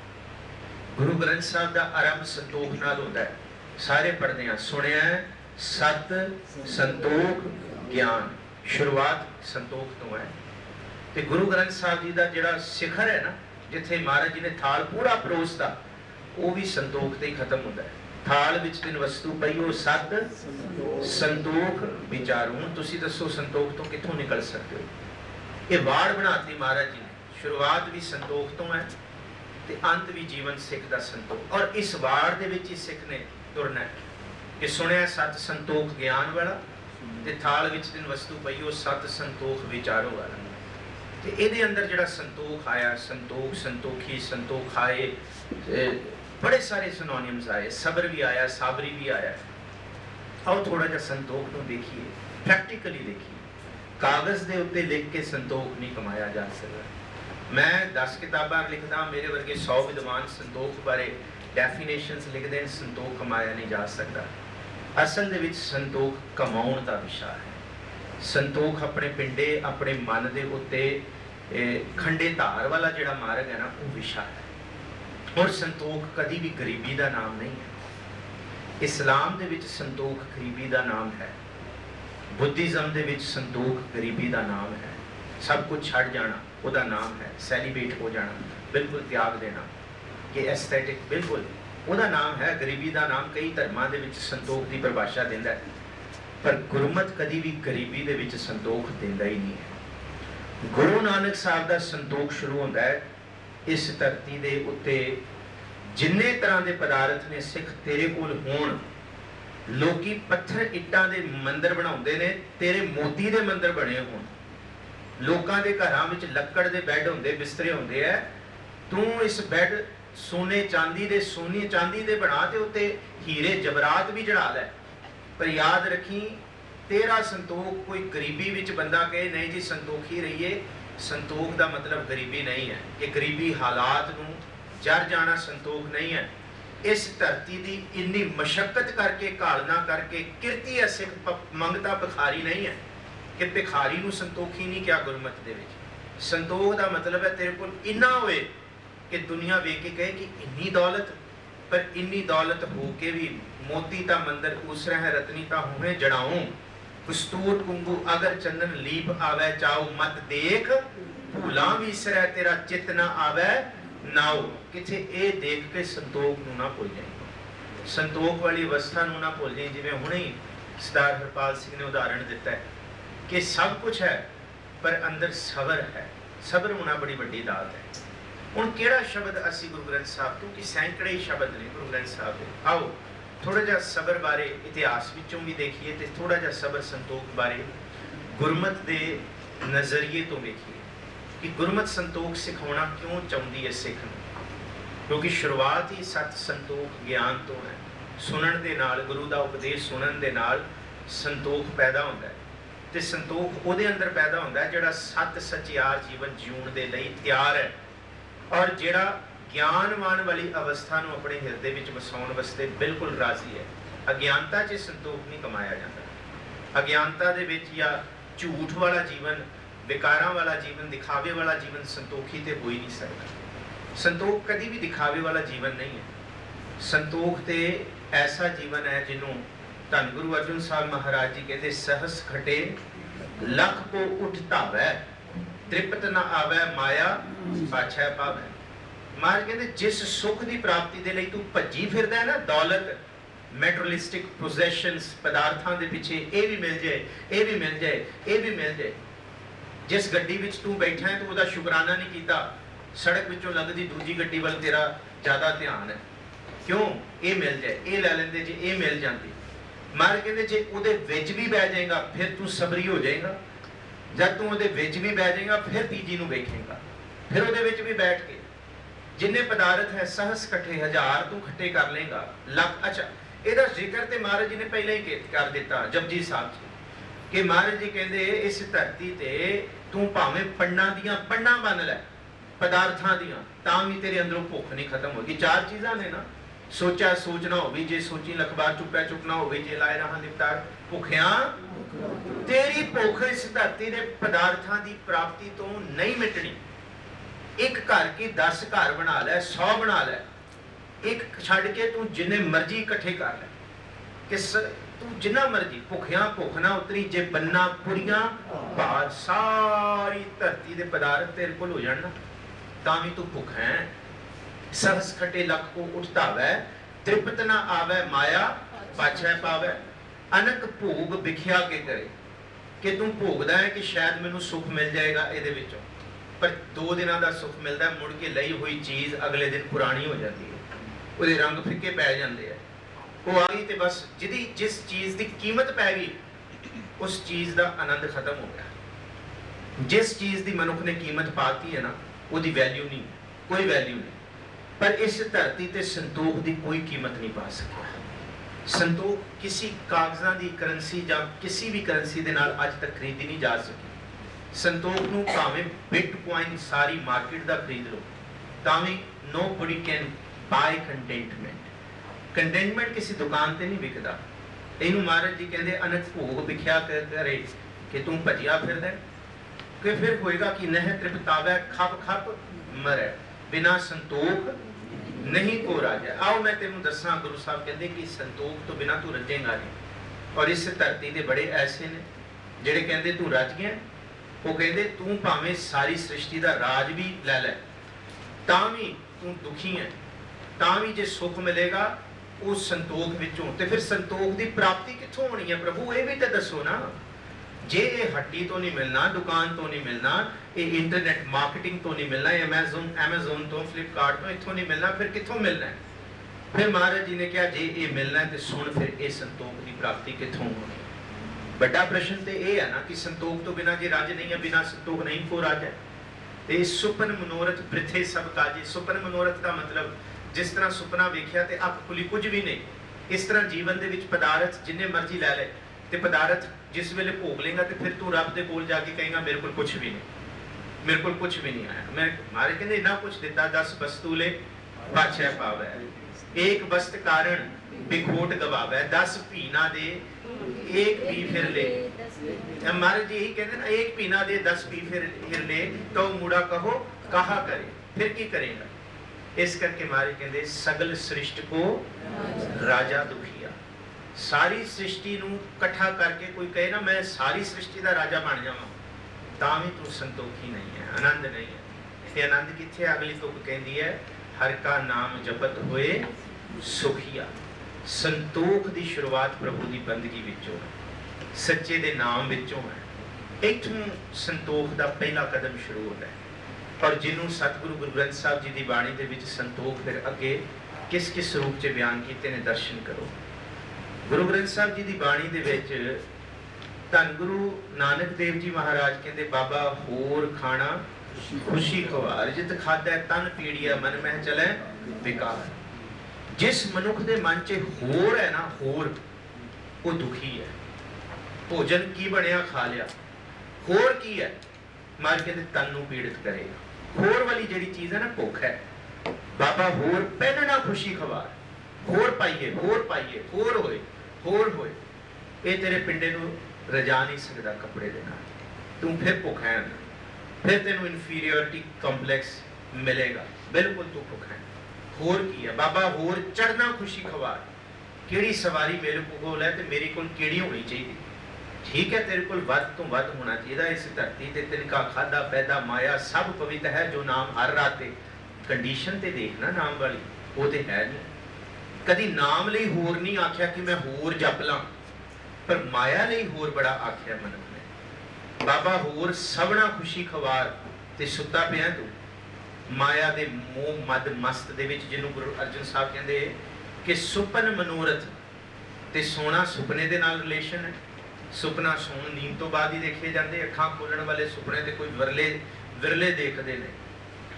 ਗੁਰੂ ਗ੍ਰੰਥ ਸਾਹਿਬ ਦਾ ਆਰੰਭ ਸੰਤੋਖ ਨਾਲ ਹੁੰਦਾ ਹੈ। ਸਾਰੇ ਪੜ੍ਹਦੇ ਹਾਂ, ਸੁਣਿਆ ਸਤ ਸੰਤੋਖ ਗਿਆਨ, ਸ਼ੁਰੂਆਤ ਸੰਤੋਖ ਤੋਂ ਹੈ। ਤੇ ਗੁਰੂ ਗ੍ਰੰਥ ਸਾਹਿਬ ਜੀ ਦਾ ਜਿਹੜਾ ਸਿਖਰ ਹੈ ਨਾ, ਜਿੱਥੇ ਮਹਾਰਾਜ ਜੀ ਨੇ ਥਾਲ ਪੂਰਾ ਪਰੋਸਤਾ, ਉਹ ਵੀ ਸੰਤੋਖ ਤੇ ਹੀ ਖਤਮ ਹੁੰਦਾ ਹੈ। ਥਾਲ ਵਿੱਚ ਤਿੰਨ ਵਸਤੂ ਪਈਓ, ਸਤ ਸੰਤੋਖ ਵਿਚਾਰੋ। ਹੁਣ ਤੁਸੀਂ ਦੱਸੋ, ਸੰਤੋਖ ਤੋਂ ਕਿੱਥੋਂ ਨਿਕਲ ਸਕਦੇ ਹੋ? ਇਹ ਵਾੜ ਬਣਾਤੀ ਮਹਾਰਾਜ ਜੀ ਨੇ। ਸ਼ੁਰੂਆਤ ਵੀ ਸੰਤੋਖ ਤੋਂ ਹੈ ਤੇ ਅੰਤ ਵੀ ਜੀਵਨ ਸਿੱਖ ਦਾ ਸੰਤੋਖ। ਔਰ ਇਸ ਵਾੜ ਦੇ ਵਿੱਚ ਹੀ ਸਿੱਖ ਨੇ ਤੁਰਨਾ ਹੈ ਕਿ ਸੁਣਿਆ ਸਤ ਸੰਤੋਖ ਗਿਆਨ ਵਾਲਾ, ਤੇ ਥਾਲ ਵਿੱਚ ਤਿੰਨ ਵਸਤੂ ਪਈਓ, ਸਤ ਸੰਤੋਖ ਵਿਚਾਰੋ ਵਾਲਾ। ਤੇ ਇਹਦੇ ਅੰਦਰ ਜਿਹੜਾ ਸੰਤੋਖ ਆਇਆ, ਸੰਤੋਖ, ਸੰਤੋਖੀ, ਸੰਤੋਖ ਆਏ, ਬੜੇ ਸਾਰੇ ਸਿਨੋਨਿਮਸ ਆਏ। ਸਬਰ ਵੀ ਆਇਆ, ਸਾਬਰੀ ਵੀ ਆਇਆ। ਆਓ ਥੋੜਾ ਜਿਹਾ ਸੰਤੋਖ ਨੂੰ ਦੇਖੀਏ, ਪ੍ਰੈਕਟੀਕਲੀ ਦੇਖੀਏ। ਕਾਗਜ਼ ਦੇ ਉੱਤੇ ਲਿਖ ਕੇ ਸੰਤੋਖ ਨਹੀਂ ਕਮਾਇਆ ਜਾ ਸਕਦਾ। ਮੈਂ 10 ਕਿਤਾਬਾਂ ਲਿਖਦਾ, ਮੇਰੇ ਵਰਗੇ 100 ਵਿਦਵਾਨ ਸੰਤੋਖ ਬਾਰੇ ਡੈਫੀਨੇਸ਼ਨਸ ਲਿਖਦੇ ਨੇ, ਸੰਤੋਖ ਕਮਾਇਆ ਨਹੀਂ ਜਾ ਸਕਦਾ। ਅਸਲ ਦੇ ਵਿੱਚ ਸੰਤੋਖ ਕਮਾਉਣ ਦਾ ਵਿਸ਼ਾ ਹੈ। ਸੰਤੋਖ ਆਪਣੇ ਪਿੰਡੇ, ਆਪਣੇ ਮਨ ਦੇ ਉੱਤੇ ਖੰਡੇ ਧਾਰ ਵਾਲਾ ਜਿਹੜਾ ਮਾਰਗ ਹੈ ਨਾ, ਉਹ ਵਿਸ਼ਾ ਹੈ। ਔਰ ਸੰਤੋਖ ਕਦੀ ਵੀ ਗਰੀਬੀ ਦਾ ਨਾਮ ਨਹੀਂ ਹੈ। ਇਸਲਾਮ ਦੇ ਵਿੱਚ ਸੰਤੋਖ ਗਰੀਬੀ ਦਾ ਨਾਮ ਹੈ। ਬੁੱਧਿਜ਼ਮ ਦੇ ਵਿੱਚ ਸੰਤੋਖ ਗਰੀਬੀ ਦਾ ਨਾਮ ਹੈ। ਸਭ ਕੁਝ ਛੱਡ ਜਾਣਾ ਉਹਦਾ ਨਾਮ ਹੈ। ਸੈਲੀਬੇਟ ਹੋ ਜਾਣਾ, ਬਿਲਕੁਲ ਤਿਆਗ ਦੇਣਾ, ਕਿ ਐਸਥੈਟਿਕ, ਬਿਲਕੁਲ ਉਹਦਾ ਨਾਮ ਹੈ। ਗਰੀਬੀ ਦਾ ਨਾਮ ਕਈ ਧਰਮਾਂ ਦੇ ਵਿੱਚ ਸੰਤੋਖ ਦੀ ਪਰਿਭਾਸ਼ਾ ਦਿੰਦਾ ਹੈ, ਪਰ ਗੁਰਮਤ ਕਦੀ ਵੀ ਗਰੀਬੀ ਦੇ ਵਿੱਚ ਸੰਤੋਖ ਦਿੰਦਾ ਹੀ ਨਹੀਂ ਹੈ। ਗੁਰੂ ਨਾਨਕ ਸਾਹਿਬ ਦਾ ਸੰਤੋਖ ਸ਼ੁਰੂ ਹੁੰਦਾ ਹੈ, ਇਸ ਧਰਤੀ ਦੇ ਉੱਤੇ ਜਿੰਨੇ ਤਰ੍ਹਾਂ ਦੇ ਪਦਾਰਥ ਨੇ, ਸਿੱਖ ਤੇਰੇ ਕੋਲ ਹੋਣ। ਲੋਕੀ ਪੱਥਰ ਇੱਟਾਂ ਦੇ ਮੰਦਿਰ ਬਣਾਉਂਦੇ ਨੇ, ਤੇਰੇ ਮੋਤੀ ਦੇ ਮੰਦਿਰ ਬਣੇ ਹੋਣ। ਲੋਕਾਂ ਦੇ ਘਰਾਂ ਵਿੱਚ ਲੱਕੜ ਦੇ ਬੈੱਡ ਹੁੰਦੇ, ਬਿਸਤਰੇ ਹੁੰਦੇ ਆ, ਤੂੰ ਇਸ ਬੈੱਡ ਸੋਨੇ ਚਾਂਦੀ ਦੇ ਬਣਾ ਤੇ ਉੱਤੇ ਹੀਰੇ ਜਵਰਾਤ ਵੀ ਜੜਾ ਲੈ। पर याद रखी तेरा संतोख कोई गरीबी विच बंदा कहे नहीं जी संतोखी रहिए, संतोख का मतलब गरीबी नहीं है कि गरीबी हालात नूं जर जाना संतोख नहीं है। इस धरती की इन्नी मशक्कत करके घालना करके किरती है सिख मंगता भिखारी नहीं है कि भिखारी नूं संतोखी नहीं क्या गुरमत दे विच। संतोख का मतलब है तेरे को इन्ना होए कि दुनिया वेख के कहे कि इन्नी दौलत, पर इन्नी दौलत हो के भी मोती ता मंदिर उसरा है रतनी ता हुए जड़ाऊं, कस्तूर कुंगू अगर चंदन लीप आवे चाओ मत देख, भूला विसरै तेरा चित ना आवे नाओ। किथे ए देख के संतोख नूं ना भुल जाए, संतोख वाली अवस्था नूं ना भुल जाए। जिवें हुणे ही सरदार हरपाल सिंह ने उदाहरण दिता है कि सब कुछ है पर अंदर सबर है, सबर होना बड़ी वड्डी दात है। हुण किहड़ा शब्द असीं गुरु ग्रंथ साहिब, क्योंकि सैकड़े ही शब्द ने गुरु ग्रंथ साहिब दे, आओ थोड़ा जिहा सबर बारे इतिहास विचों भी देखिए ते थोड़ा जिहा सबर संतोख बारे गुरमत दे नज़रिए तो देखिए कि गुरमत संतोख सिखाउणा क्यों चाहुंदी है सिख नूं। क्योंकि शुरुआत ही सत संतोख ज्ञान तो है, सुनन दे नाल गुरु दा उपदेश सुनन दे नाल संतोख पैदा होंदा है ते संतोख उहदे अंदर पैदा होंदा है जिहड़ा सत सचियार जीवन जीउण दे लई तैयार है और जिहड़ा ज्ञानवान वाली अवस्था नूं अपने हिरदे विच वसाउण वास्ते बिल्कुल राजी है। अज्ञानता 'च संतोख नहीं कमाया जाता। अज्ञानता दे विच या झूठ वाला जीवन, विकारां वाला जीवन, दिखावे वाला जीवन संतोखी ते हो ही नहीं सकता। संतोख कभी भी दिखावे वाला जीवन नहीं है। संतोख ते ऐसा जीवन है जिन्हों धन गुरु अर्जुन साहब महाराज जी कहते सहस खटे लख को उठ धावै, तृप्त न आवे माया पाछै पावै। महाराज कहते जिस सुख की प्राप्ति के लिए तू भज्जी फिरदा है ना, दौलत मैटेरियलिस्टिक पोजेशंस पदार्थां दे पिछे, ये भी मिल जाए, ये भी मिल जाए, ये भी मिल जाए। जिस गड्डी विच तू बैठा है तू उसका शुकराना नहीं कीता, सड़क विचों लंघदी दूजी गड्डी वाल तेरा ज़्यादा ध्यान है, क्यों? ये मिल जाए, ये लै लेंदे जे ये मिल जाती। महाराज कहते जे उहदे विच भी बह जाएगा फिर तू सबरी हो जाएगा, जब तू उहदे विच भी बह जाएगा फिर तीजी नूं वेखेगा, फिर उहदे विच भी बैठ के जिन्ने पदार्थ है सहस कट्ठे हजार तू खट्टे कर लेगा लख। अच्छा ਇਹਦਾ ਜ਼ਿਕਰ ਤੇ ਮਹਾਰਾਜ ਜੀ ਨੇ ਪਹਿਲਾਂ ਹੀ ਕਰ ਦਿੱਤਾ ਜਪਜੀ ਸਾਹਿਬ ਜੀ ਕਿ ਮਹਾਰਾਜ ਜੀ ਕਹਿੰਦੇ ਇਸ ਧਰਤੀ ਤੇ ਤੂੰ ਭਾਵੇਂ ਪੰਡਾਂ ਦੀਆਂ ਪੰਡਾਂ ਬਣ ਲੈ ਪਦਾਰਥਾਂ ਦੀਆਂ ਤਾਂ ਵੀ ਤੇਰੇ ਅੰਦਰੋਂ ਭੁੱਖ ਨਹੀਂ ਖਤਮ ਹੋਗੀ। ਚਾਰ ਚੀਜ਼ਾਂ ਨੇ ਨਾ, ਸੋਚਾ ਸੋਚਣਾ ਹੋਵੇ, ਜੇ ਸੋਚੀ ਲਖਬਾਰ ਚੁੱਪਿਆ ਚੁੱਕਣਾ ਹੋਵੇ, ਜੇ ਲਾਏ ਰਹਾ ਨਿਪਟਾਰ ਭੁੱਖਿਆਂ ਤੇਰੀ ਭੁੱਖ ਇਸ ਧਰਤੀ ਦੇ ਪਦਾਰਥਾਂ ਦੀ ਪ੍ਰਾਪਤੀ ਤੋਂ ਨਹੀਂ ਮਿਟਣੀ। ਇੱਕ ਘਰ ਕੀ 10 ਘਰ ਬਣਾ ਲੈ, 100 ਬਣਾ ਲੈ, एक छड़ के तू जिन्ने मर्जी इकट्ठे कर ले कि तू जिन्ना मर्जी भुखिया भुख ना उतरी जे बन्ना पुरिया बाद सारी धरती दे पदार्थ तेरे कोल हो जाना तां भी तू भुख है। सहस खटे लख को उठता वै, तृप्त ना आवे माया पाछै पावे। अनक भोग विख्या के करे कि तू भोगदा है कि शायद मैनू सुख मिल जाएगा ਇਹਦੇ ਵਿੱਚੋਂ, पर 2 ਦਿਨਾਂ ਦਾ सुख मिलता है, मुड़ के लई हुई चीज़ अगले दिन पुरानी हो जाती है, ਉਹਦੇ रंग फिके पै जाते हैं। वो आ गई तो बस जिस चीज़ की कीमत पै गई उस चीज़ का आनंद खत्म हो गया। जिस चीज़ की मनुख ने कीमत पाती है ना उसकी वैल्यू नहीं, कोई वैल्यू नहीं। पर इस धरती ते संतोख की कोई कीमत नहीं पा सकिया। संतोख किसी कागज़ां की करंसी या किसी भी करंसी के नाल अज तक खरीदी नहीं जा सकी। संतोख नूं भावें बिटकॉइन सारी मार्केट का खरीद लो तां भी nobody can buy contentment। contentment किसी दुकान ते नहीं बिकदा। इनू महाराज जी कहते अनक भोग विख्या करे कि तू भजिया फिरदा कि फिर होएगा कि नह तृप्तावै खप खप मरै, बिना संतोख नहीं को राजा। आओ मैं तेनू दसां, गुरु साहब कहते कि संतोख तो बिना तू रजेगा नहीं। और इस धरती दे बड़े ऐसे ने जिहड़े कहते तू रज गया, वो कहते तू भावें सारी सृष्टि का राज भी लै लै तां भी तू दुखी है, तां भी जे सुख मिलेगा उस संतोख विचों। ते फिर संतोख की प्राप्ति कित्थों होनी है प्रभु, ये भी तो दसो ना। जे ये हट्टी तो नहीं मिलना, दुकान तो नहीं मिलना, ये इंटरनेट मार्केटिंग तो नहीं मिलना, एमेजोन तो फ्लिपकार्ट तो इत्थों नहीं मिलना, फिर कित्थों मिलना है? फिर महाराज जी ने कहा जे ये मिलना है तो सुन फिर ये संतोख की प्राप्ति कित्थों होनी। बड़ा प्रश्न तो ये है ना कि संतोख तो बिना जे राज नहीं है, बिना संतोख नहीं को राज है। तो सुपन मनोरथ वृथे सब काजे। सुपन मनोरथ का मतलब जिस तरह सुपना वेख्या तो अख खुली कुछ भी नहीं, इस तरह जीवन दे विच पदार्थ जिन्ने मर्जी लै ले ते पदार्थ जिस वेले भोग लेगा तो फिर तू रब दे कोल जाके कहेगा मेरे को कुछ भी नहीं, मेरे को कुछ भी नहीं आया। मैं मारे कहते इन्ना कुछ दिता 10 वस्तु ले बादशाह पावै, एक वस्त कारण बिखोट गवावै, 10 पीना दे एक पी फिर ले। हमारे जी यही कहते ना, एक पीना दे 10 पी फिर ले तो मुड़ा कहो कहा करे, फिर की करेगा। इस करके मारे कहते सगल सृष्टि को राजा दुखिया, सारी सृष्टि नू इकट्ठा करके कोई कहे ना मैं सारी सृष्टि का राजा बन जावां तां भी तू संतोखी नहीं है, आनंद नहीं है। ये आनंद किथे? अगली तुक कहती है हर का नाम जपत होए सुखिया। संतोख की शुरुआत प्रभु की बंदगी विचों है, सच्चे दे नाम विचों है। इथों संतोख का पहला कदम शुरू होता है। और जिन्हों सतगुरु गुरु ग्रंथ साहब जी की बाणी दे विच संतोख फिर अगे किस किस रूप च बयान किए ने दर्शन करो। गुरु ग्रंथ साहब जी की बाणी दे विच धन गुरु नानक देव जी महाराज कहते बाबा होर खाना खुशी खवार, जित खादा तन पीड़िया मन मह चले बेकार। जिस मनुख दे मन च होर है ना, होर वो दुखी है। भोजन की बनया खा लिया, होर की है मार कहते तन नू पीड़ित करेगा। होर वाली जिहड़ी चीज है ना भुख है। बाबा होर पहनना खुशी खवार, होर पाइए होर पाइए, होर होए होर होए। ये तेरे पिंडे नू रजा नहीं सकता कपड़े दे नाल, तू फिर भुख है, फिर तेनू इनफीरियोरिटी कॉम्पलैक्स मिलेगा, बिल्कुल तू भुख है। होर की है बाबा? होर चढ़ना खुशी खवार। केड़ी सवारी मेरे कोल है ते मेरी कोल केड़ी होनी चाहिए? ठीक है तेरे कोल वध तो वध होना चाहिए। इस धरती ते तिनका खादा पैदा माया सब पवित्र है, जो नाम हर राते। कंडीशन ते देखना नाम वाली वो ते है नहीं। कदी नाम लई होर नहीं आख्या कि मैं होर जप ला, पर माया लई होर बड़ा आख्या मनक ने। बाबा होर सबना खुशी खवार ते सुता पिया तू माया दे मोह मद मस्त दे विच, जिन्हों गुरु अर्जन साहब कहते कि सुपन मनोरथ ते सोना सुपने दे नाल रिलेशन है। सुपना सोन नींद तो बाद ही देखे जाते, अखां खोलण वाले सुपने ते कोई विरले देखते हैं।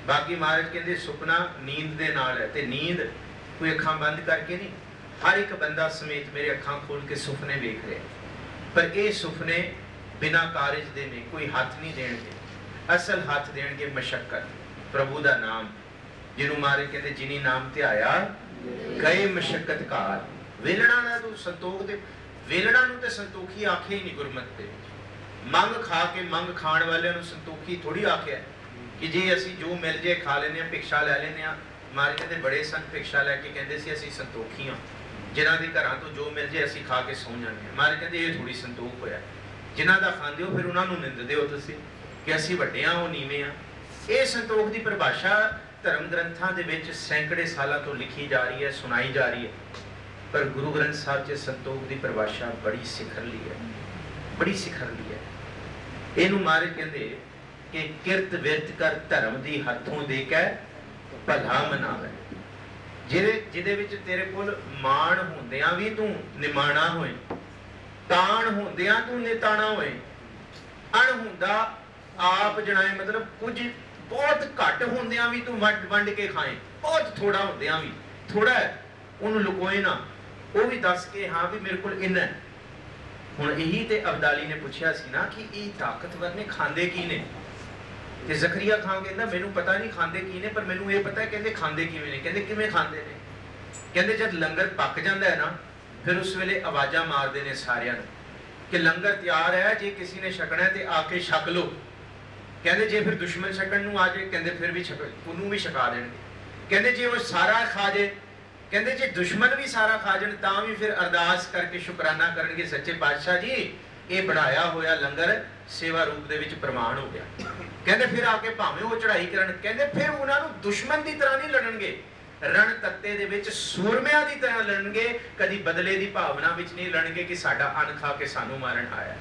बाकी महाराज कहते सुपना नींद दे नाल है, ते नींद कोई अखां बंद करके नहीं, हर एक बंदा समेत मेरे अखां खोल के सुपने वेख रहे। पर ये सुपने बिना कारज दे ने, कोई हाथ नहीं देणगे। असल हाथ देणगे मशक्कत, प्रभु दा नाम, जिन्हों महाराज कहते जिनी नाम ध्याया गए मशक्कत कार। वेलणा दा तू संतोख दे, वेलणा नूं ते संतोखी आखे ही नहीं गुरमत दे विच। मंग खा के मंग खाण वालियां नूं संतोखी थोड़ी आख्या कि जे असी जो मिल जाए खा लेने, भिक्षा लै लेने। महाराज कहते बड़े सन भिक्षा लैके कहते सी असी संतोखी हाँ, जिन्हां दे घरां तो जो मिल जाए असी खा के सौ जाने। महाराज कहते ये थोड़ी संतोख होया, जिन्हां दा खांदे हो फिर उन्हां नूं निंददे हो तुसीं कि असी वड्डे हां वो नीवें हां। ये संतोख की परिभाषा धर्म ग्रंथां दे विच सैकड़े सालों तो लिखी जा रही है, सुनाई जा रही है। पर गुरु ग्रंथ साहब च संतोख की परिभाषा बड़ी सिखरली है, बड़ी सिखरली है। इनू महाराज कहते कि किरत विरत कर धर्म दी हथों दे के भला मनावे। जिहदे विच तेरे कोल माण होंदियां भी तू निमाणा होए, ताण होंदियां तू निताणा होए, अण हुंदा आप जनाए, मतलब कुछ बहुत घट होंदियां भी तू वंड के खाए, बहुत थोड़ा होंदियां भी थोड़ा है उन्होंने लुकोए ना, वो भी दस के हाँ भी मेरे को इन्ना है। हुण यही ते अब्दाली ने पूछा सी ना कि ये ताकतवर ने खांदे की ने, ते जकरिया खान कहंदा मैनू पता नहीं खांदे की ने, पर मैनू ये पता है कहंदे खांदे किवें ने। कहंदे किवें खांदे ने? कहंदे जब लंगर पक जाता है ना फिर उस वेले आवाज़ां मारदे ने सारियां नूं कि लंगर तैयार है, जे किसी ने छकना है तो आके छक लो। कहंदे जे फिर दुश्मन छकण नूं आ जाए कहंदे फिर भी उन्होंने भी छका देणगे। कहंदे जे वो सारा खा जाए, कहंदे जे दुश्मन भी सारा खा जाए तां भी फिर अरदास करके शुकराना करनगे, सच्चे पातशाह जी ये बनाया होया लंगर सेवा रूप दे विच प्रमाण हो गया। कहंदे फिर आके भावें वो चढ़ाई करन, कहंदे फिर उन्हां नूं दुश्मन की तरह नहीं लड़नगे, रण तत्ते दे विच सूरमिਆਂ की तरह लड़नगे, कदी बदले की भावना विच नहीं लड़नगे कि साडा अन्न खा के सानू मारन आया।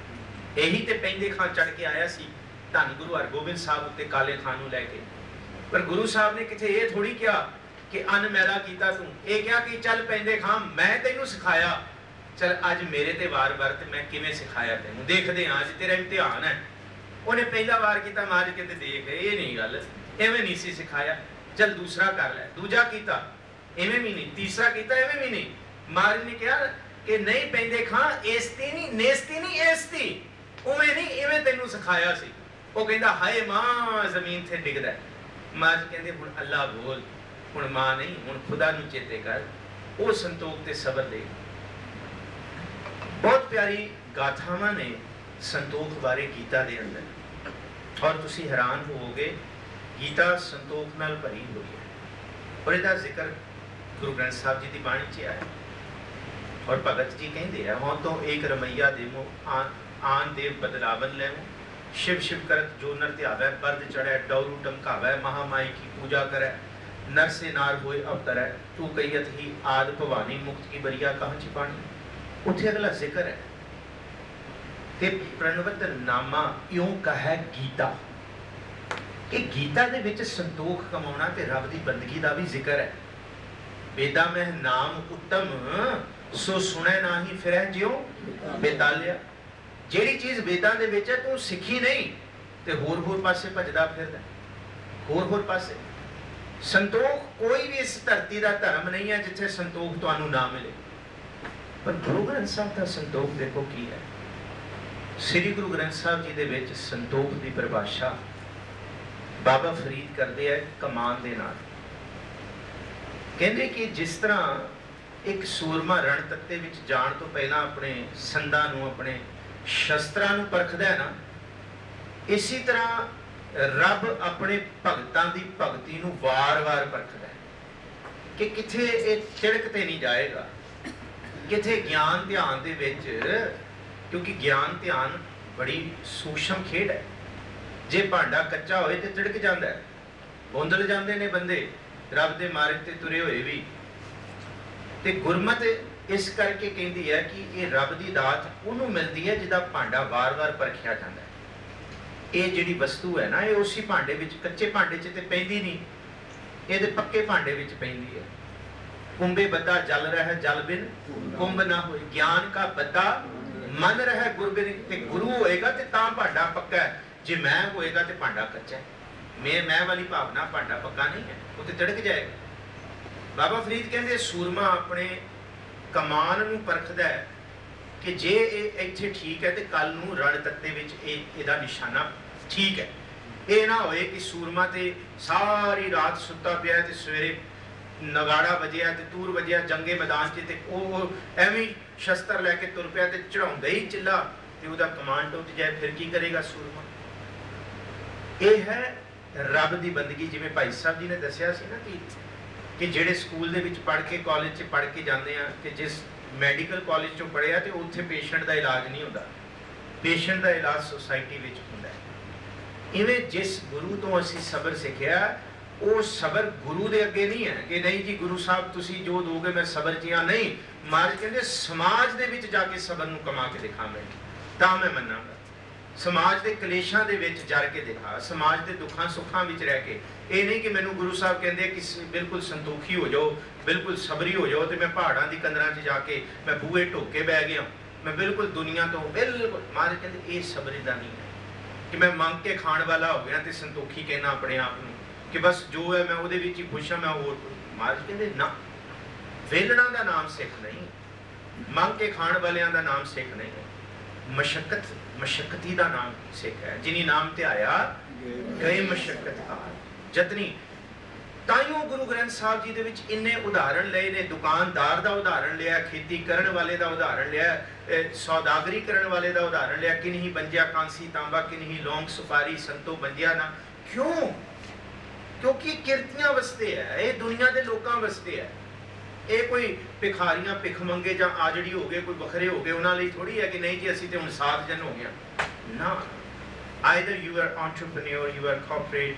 यही ते पैंदे खां चढ़ के आया सी धन गुरु हरगोबिंद साहब उत्ते काले खां नूं लैके। पर गुरु साहब ने किथे ये थोड़ी कहा कि अन्न मैला कीता तू, ये क्या कि चल पैंदे खां मैं तैनू सिखाया, चल अज मेरे ते वार वरत मैं किवें सिखाया तैनू, देखदे हां अज तेरा इम्तिहान है। उन्हें पहला वार कीता मार के ते देख ये नहीं गल, इवें नहीं सी सिखाया, चल दूसरा कर लै, दूजा कीता इवें भी नहीं, तीसरा कीता इवें भी नहीं, महाराज ने कहा कि नहीं पैंदे खां एसती नहीं नेस्ती नहीं एसती उवें नहीं इवें तैनूं सिखाया सी। वो कहंदा हाय मां जमीन ते डिगदा है। महाराज कहंदे हुण अल्लाह बोल, हुण मां नहीं हुण खुदा नूं चेते कर। वो संतोख ते सबर दे। बहुत प्यारी गाथावां ने संतोख बारे गीता दे अंदर, और तुसी हैरान होवोगे गीता संतोख नाल भरी हुई है। और इसका जिक्र गुरु ग्रंथ साहब जी की बाणी च आया। और भगत जी कहते हैं हों तो एक रमैया देवो आन देव बदलावन लेवो, शिव शिव करत जो नर ध्यावै, बर्द चढ़ै डौरू टमकावै, महामाई की पूजा करै, नर से नार होए अवतरै, तू कहियत ही आद भवानी, मुक्त की बरिया कहाँ छिपानी। उत्थे अगला जिक्र है कि प्रणवत नामा इਉਂ कहे गीता, कि गीता दे विच संतोख कमाउणा ते रब दी बंदगी दा भी जिक्र है। वेदा में नाम उत्तम सो सुने ना ही फिरै ज्यों बेतालिया। ਜਿਹੜੀ चीज़ वेदां दे विच है तू सिखी नहीं ते होर पासे भजदा फिरदा, होर पासे। संतोख कोई भी इस धरती का धर्म नहीं है जिथे संतोख तुहानू ना मिले। पर गुरु ग्रंथ साहब का संतोख देखो की है। श्री गुरु ग्रंथ साहब जी दे विच संतोख की परिभाषा बाबा फरीद करते हैं कमान दे नाल। कहते कि जिस तरह एक सूरमा रण तत्ते विच जाण तो पहला अपने संदां नूं अपने शस्त्रां नूं परखदा है ना, इसी तरह रब अपने भगतां दी भगती नूं वार-वार परखदा है कि किथे ये तिड़क ते नहीं जाएगा, किथे ज्ञान ध्यान दे विच, क्योंकि ज्ञान ध्यान बड़ी सूक्ष्म खेड है। जे भांडा कच्चा होए ते तिड़क जांदा है, बोंदल जांदे ने बंदे रब दे मार्ग ते तुरे होए भी। ते गुरमत इस करके कहती है कि ये रब दी दात उन्होंने मिलती है जिदा भांडा बार-बार परखिया जाता है। ये जिहड़ी वस्तु है ना, ये उसी भांडे विच, कच्चे भांडे च ते पैंदी नहीं, ये ते पक्के भांडे विच पैंदी है। कुंभे बद्दा जल रहा है जल बिन कुंभ ना होए, ज्ञान का बद्दा मन रहा गुर बिन। ते गुरु होएगा ते तां भांडा पक्का है, जे मैं होएगा ते भांडा कच्चा है। मैं वाली भावना भांडा पक्का नहीं है, वो तो तिड़क जाएगा। बाबा फरीद कहते सूरमा अपने कमान नूं परखदा है कि जे इत्थे ठीक है तो कल नूं रण तत्ते विच इहदा निशाना ठीक है। ये ना होए कि सूरमा ते सारी रात सुत्ता पिया ते सवेरे नगाड़ा वजिया ते तूर वजिया जंगे मैदान च ते ओह एवें शस्त्र लैके तुर पिया ते चढ़ाउंदा ही चिल्ला ते उहदा कमान टुट जाए, फिर की करेगा सूरमा। यह है रब दी बंदगी। जिवें भाई साहब जी ने दस्सिया सी ना कि ਜਿਹੜੇ ਸਕੂਲ ਦੇ ਵਿੱਚ ਪੜ੍ਹ ਕੇ ਕਾਲਜ 'ਚ ਪੜ੍ਹ ਕੇ ਜਾਂਦੇ ਆ ਕਿ ਜਿਸ ਮੈਡੀਕਲ ਕਾਲਜ 'ਚੋਂ ਪੜ੍ਹਿਆ ਤੇ ਉੱਥੇ ਪੇਸ਼ੈਂਟ ਦਾ ਇਲਾਜ ਨਹੀਂ ਹੁੰਦਾ, ਪੇਸ਼ੈਂਟ ਦਾ ਇਲਾਜ ਸੁਸਾਇਟੀ ਵਿੱਚ ਹੁੰਦਾ ਹੈ। ਇਵੇਂ ਜਿਸ ਗੁਰੂ ਤੋਂ ਅਸੀਂ ਸਬਰ ਸਿੱਖਿਆ, ਉਹ ਸਬਰ ਗੁਰੂ ਦੇ ਅੱਗੇ ਨਹੀਂ ਹੈ ਕਿ ਨਹੀਂ ਜੀ ਗੁਰੂ ਸਾਹਿਬ ਤੁਸੀਂ ਜੋ ਦੋਗੇ ਮੈਂ ਸਬਰ 'ਚ ਆ, ਨਹੀਂ। ਮਹਾਰਾਜ ਕਹਿੰਦੇ ਸਮਾਜ ਦੇ ਵਿੱਚ ਜਾ ਕੇ ਸਬਰ ਨੂੰ ਕਮਾ ਕੇ ਦਿਖਾਵਾਂਗੇ ਤਾਂ ਮੈਂ ਮੰਨਾਂਗਾ। समाज के कलेशा के जर के दिखा, समाज के दुखा सुखा रह के। ये नहीं कि मैनू गुरु साहब कहते कि बिल्कुल संतोखी हो जाओ, बिल्कुल सबरी हो जाओ, तो मैं पहाड़ों की कंदरां च जाके मैं बूहे ढोके बह गया, मैं बिल्कुल दुनिया तो बिल्कुल। महाराज कहते ये सबरी का नहीं है कि मैं मंग के खाण वाला हो गया तो संतोखी कहना अपने आप में कि बस जो है मैं वो ही खुश हाँ, मैं होर। महाराज कहते ना, वेलणा का नाम सिख नहीं, मंग के खाण वालियां का नाम सिख नहीं है, मशक्कती का नाम सिख है। जिनी नाम ते आया गए मशक्कत कार जतनी। ताइयों गुरु ग्रंथ साहब जी दे विच इन्ने उदाहरण लए ने। दुकानदार का उदाहरण लिया, खेती करने वाले का उदाहरण लिया, सौदागरी करने वाले का उदाहरण लिया। किन्हीं बंजिया कांसी तांबा, किन्हीं लौंग सुपारी, संतो बंजिया ना। क्यों? क्योंकि किरतियां वस्ते है, ये दुनिया के लोगों वस्ते है। ये कोई भिखारियां भिख मंगे या आजड़ी हो गए, कोई बखरे हो गए, उन्होंने थोड़ी है कि नहीं जी असी तो हुण 7 जन हो गया ना। Either you are entrepreneur, you are corporate,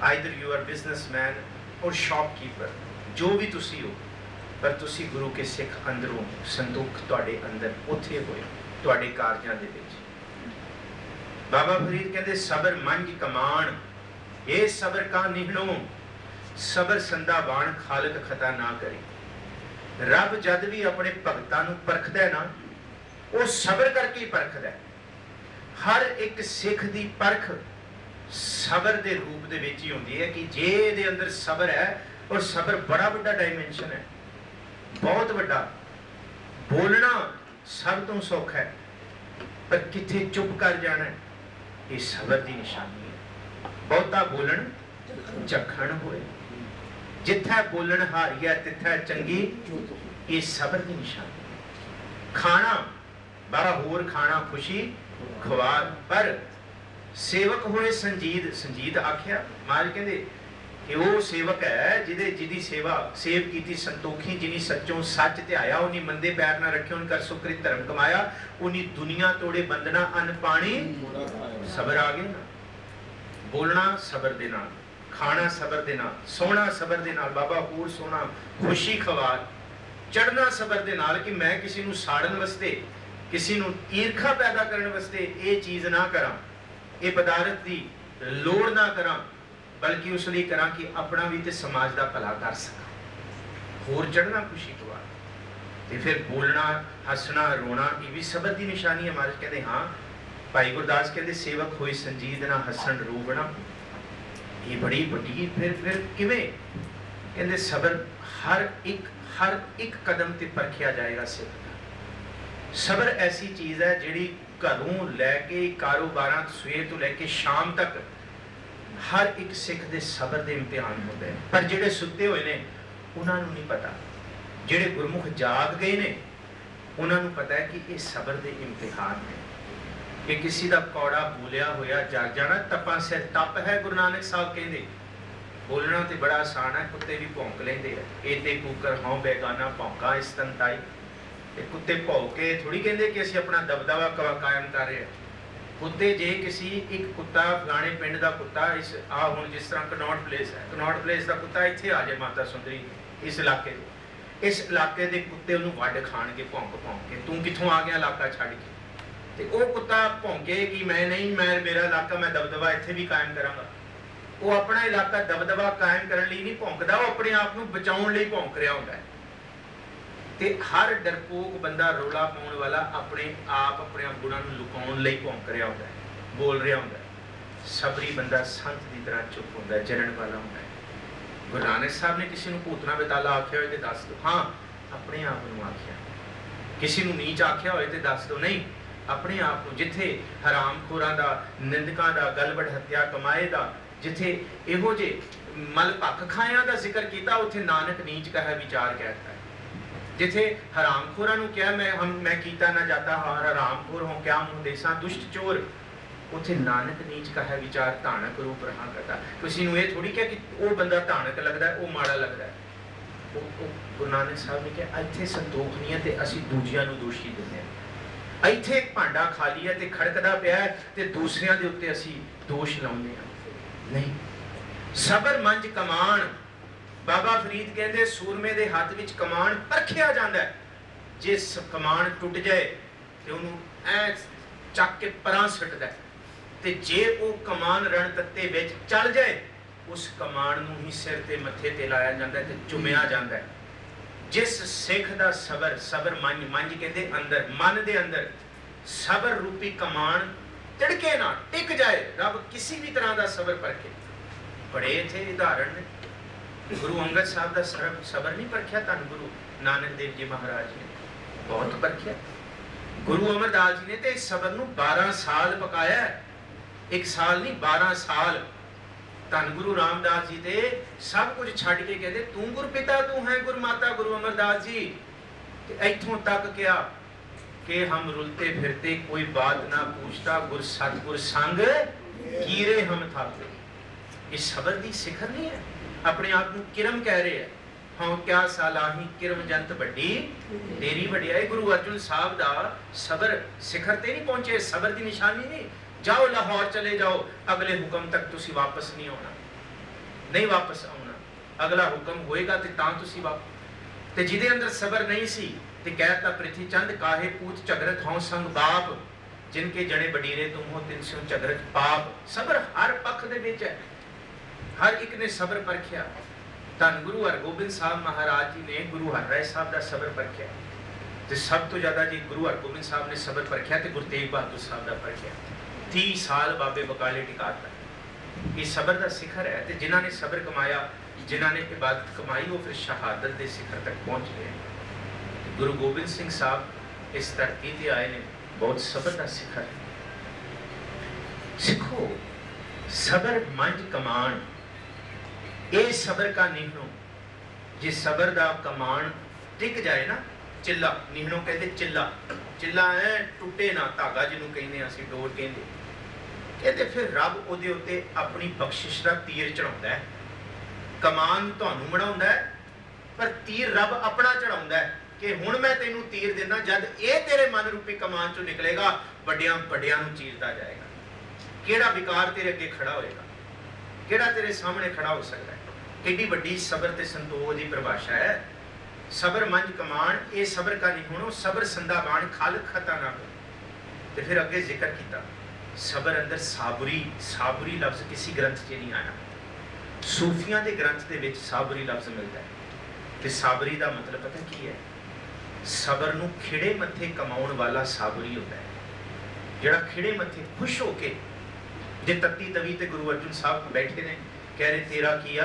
either you are businessman और शॉपकीपर, जो भी तुसी हो, पर तुसी गुरु के सिख अंदरों संतोख तुहाडे अंदर उत्थे होए तुहाडे कारजां दे विच। बाबा फरीद कहते सबर मन की कमान, ये सबर का निहणो, सबर संदा बाण खालक खता ना करे। रब जद भी अपने भगतां नूं परखदा ना, वो सबर करके ही परखदा है। हर एक सिख दी परख सबर दे रूप दे विच ही होंदी है कि जे इहदे अंदर सबर है, और सबर बड़ा वड्डा डायमेंशन है, बहुत वड्डा। बोलना सब तो सौखा है, पर किथे चुप कर जाना है, ये सबर की निशानी है। बहुता बोलन जखण होए, जिथे बोलन हारिया तिथे चंगी, ये सबर की निशानी है। खाना बड़ा होर खाना खुशी खवा, पर सेवक होए संजीद। संजीद आख्या महाराज कहते कि वो सेवक है जिहदी सेवा सेव कीती संतोखी, जिनी सच्चों सच ध्याया, उन्हीं मंदे पैर ना रखे, उन कर सुकृत धर्म कमाया, उन्हीं दुनिया तोड़े बंधना अन्न पानी सबर आ गया ना। बोलना सबर दे नाल, खाना सबर दे नाल, सोना सबर दे नाल, बाबा होर सोना खुशी खवा, चढ़ना सबर दे नाल कि मैं किसी नूं साड़न वास्ते, किसी नूं ईर्खा पैदा करने वास्ते ये चीज़ ना करा, ये पदार्थ की लोड़ ना करा, बल्कि उस लिए करा कि अपना भी ते समाज का भला कर सका। होर चढ़ना खुशी खवा, ते फिर बोलना हसना रोना, ये भी सबर की निशानी है। महाराज कहते हाँ, भाई गुरदास कहते सेवक होए संजीद ना हसन रोवना, ये बड़ी वड्डी। फिर किवें कहते सबर हर एक कदम ते परखिया जाएगा सेवक का। सबर ऐसी चीज़ है जिहड़ी घरों लैके कारोबार सवेर तो लैके शाम तक हर एक सिख दे सबर दे इम्तिहान होते हैं। पर जिहड़े सुते हुए ने उन्होंने नहीं पता, जिहड़े गुरमुख जाग गए ने उन्होंने पता है कि ये सबर दे इम्तिहान है। कि किसी का कौड़ा बोलिया होया जाग जाना तपा सिर तप है। गुरु नानक साहब कहते बोलना तो बड़ा आसान है, कुत्ते भी भौंक लेंदे है। एते कुकर हों बेगाना भौंका इस तंताई, कुत्ते भौंके थोड़ी कहते कि असीं अपना दबदबा कायम कर रहे हैं। कुत्ते जे किसी एक कुत्ता फलाने पिंड का कुत्ता इस आ हुण जिस तरह कनौट प्लेस है, कनौट प्लेस का कुत्ता इत्थे आ जाए माता सुंदरी इस इलाके दे कुत्ते उन्होंने वड्ड खाणगे भौंक के, तू कित्थों आ गया इलाका छड्ड के। ते वो कुत्ता भौंके कि मैं नहीं, मैं मेरा इलाका मैं दबदबा इत्थे भी कायम करांगा। वो अपना इलाका दबदबा कायम करने लई नहीं भौंकदा, वो अपने आप नूं बचाउण लई भौंक रहा हुंदा है। ते हर डरपोक बंदा रोला पाउण वाला अपने आप अपने गुणां नूं लुकाउण लई भौंक रहा हुंदा है, बोल रहा हुंदा है। सबरी बंदा संत की तरह चुप हुंदा है, जरण वाला हुंदा है। गुरु नानक साहब ने किसी नूं भूतना बेताला आख्या होए ते दस दो, हाँ अपने आप नूं आख्या। किसी नूं नीच आख्या होए ते दस दो, नहीं अपने आप को। जिथे हरामखोरां दा, निंदकां दा, गलबड़ हत्या कमाए दा, जिथे इहो जे मल भख खायां दा जिक्र कीता, उथे नानक नीच कह विचार कहता है। जिथे हरामखोरां नूं कहा मैं कीता ना जाता हरामखोर हो क्या मुँह देसा दुष्ट चोर, उथे नानक नीच कह विचार धानक रूप रहा करता। किसी नूं ये थोड़ी कहा कि वो बंदा धानक लगता है, वो माड़ा लगता है। गुरु नानक साहब ने कहा इत्थे संतोख नहीं है ते असीं दूजियां नूं दोषी दिंदे हां। ਇੱਥੇ ਇੱਕ ਭਾਂਡਾ ਖਾਲੀ ਹੈ ਤੇ ਖੜਕਦਾ ਪਿਆ ਤੇ ਦੂਸਰਿਆਂ ਦੇ ਉੱਤੇ ਅਸੀਂ ਦੋਸ਼ ਲਾਉਂਦੇ ਹਾਂ। ਨਹੀਂ, ਸਬਰ ਮੰਝ ਕਮਾਨ। ਬਾਬਾ ਫਰੀਦ ਕਹਿੰਦੇ ਸੂਰਮੇ ਦੇ ਹੱਥ ਵਿੱਚ ਕਮਾਨ ਪਰਖਿਆ ਜਾਂਦਾ ਹੈ। ਜੇ ਕਮਾਨ ਟੁੱਟ ਜਾਏ ਤੇ ਉਹਨੂੰ ਐ ਚੱਕ ਕੇ ਪਰਾਂ ਸੁੱਟਦਾ ਤੇ ਜੇ ਉਹ ਕਮਾਨ ਰਣ ਤੱਤੇ ਵਿੱਚ ਚੱਲ ਜਾਏ ਉਸ ਕਮਾਨ ਨੂੰ ਹੀ ਸਿਰ ਤੇ ਮੱਥੇ ਤੇ ਲਾਇਆ ਜਾਂਦਾ ਤੇ ਚੁੰਮਿਆ ਜਾਂਦਾ ਹੈ। जिस सिख का सबर, सबर मंज कहते अंदर, मन के अंदर सबर रूपी कमान तिड़के ना टिक जाए, रब किसी भी तरह का सबर परखे। बड़े थे उदाहरण ने, गुरु अंगद साहब का सबर नहीं परखिया, धन गुरु नानक देव जी महाराज ने बहुत परखिया। गुरु अमरदास जी ने तो इस सबर नूं 12 साल पकाया, एक साल नहीं 12 साल। धन गुरु रामदास जी ते सब कुछ छड़ के कहते तू गुरु पिता तू है गुरु माता गुरु अमरदास जी। इथों तक क्या कि हम रुलते फिरते कोई बात ना पूछता, गुर सतगुर संग कीरे हम थाते। ये सबर दी शिखर नहीं है, अपने आप को किरम कह रहे हैं। हाँ क्या सालाही किरम जंत बड़ी तेरी वडियाई। गुरु अर्जुन साहब दा सबर शिखर ते नहीं पहुंचे, सबर दी निशानी नहीं जाओ लाहौर चले जाओ, अगले हुक्म तक तुसी वापस नहीं आना, नहीं वापस आना, अगला हुक्म होएगा ते तां तुसी वापस। ते जिदे अंदर सबर नहीं सी ते कहता पृथ्वी चंद काहे पूत झगरत हों संग बाप, जिनके जड़े बडीरे तुम हो तिन स्यों झगरत पाप। सबर हर पक्ष दे विच है, हर एक ने सबर परखिया। धन गुरु हरगोबिंद साहब महाराज जी ने गुरु हरराय साहब का सबर परखिया ते सब तो ज्यादा जी गुरु हरगोबिंद साहब ने सबर परखिया ते गुरु तेग बहादुर साहब का परखिया। 30 साल बाबे बकाले टिकाता। ये सबर का शिखर है ते जिन्होंने सबर कमाया, जिन्होंने इबादत कमाई, वो फिर शहादत के शिखर तक पहुंच गए। गुरु गोबिंद सिंह साहब इस धरती ते आए ने बहुत सबर का सिखर। सिखो सबर मंज कमान, ये सबर का निहणो, जे सबर का कमान टिक जाए ना, चिल्ला निहणो कहते चिल्ला, चिल्ला है टुटे ना, धागा जिन्हों कहते असीं डोर कहते, कहते फिर रब उहदे उत्ते अपनी बख्शिश का तीर चढ़ाउंदा है। कमान तुहानूं बनाउंदा है पर तीर रब अपना चढ़ाउंदा है कि हुण मैं तैनूं तीर देना, जद ये तेरे मन रूपी कमान चों निकलेगा वड्डियां वड्डियां नूं चीरदा जाएगा। किहड़ा विकार तेरे अगे खड़ा होएगा, किहड़ा तेरे सामने खड़ा हो सकता है। किड्डी वड्डी सबर ते संतोख दी परिभाषा है। सबर मंज कमान, ये सबर का निहुणो, सबर संदा बाण खल खता ना हो। ते फिर अगे जिक्र किया सबर अंदर साबुरी, साबुरी लफ्ज किसी ग्रंथ च नहीं आया, सूफियां दे ग्रंथ दे विच साबुरी लफ्ज मिलता है। ते साबरी का मतलब पता की है, सबर नूं खिड़े मत्थे कमाउण वाला साबरी होता है, जिहड़ा खिड़े मत्थे खुश होके, जे तत्ती तवी ते गुरु अर्जुन साहब बैठे ने कह रहे तेरा किया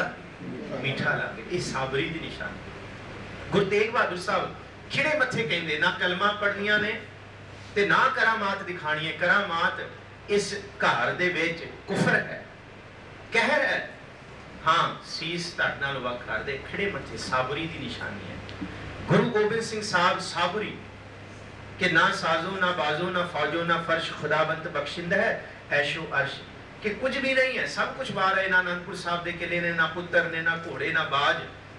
मीठा लागे, ये साबरी की निशानी। गुरु तेग बहादुर साहब खिड़े मत्थे कहंदे, ना कलमा पढ़नियां ने ते ना करामात दिखानी है। करामात इस घर दे विच कुफर है, कहर है, हाँ सीस धड़ नाल वख कर दे, खिड़े मत्थे साबरी की निशानी है। गुरु गोबिंद सिंह साहब साबरी कि ना साजो ना बाजो ना फौजो ना फर्श खुदाबंद बख्शिंद है ऐशो अर्श, कि कुछ भी नहीं है, सब कुछ बाहर है। ना आनंदपुर साहब दे किले ने, ना पुत्र ने, ना घोड़े, ना बाज,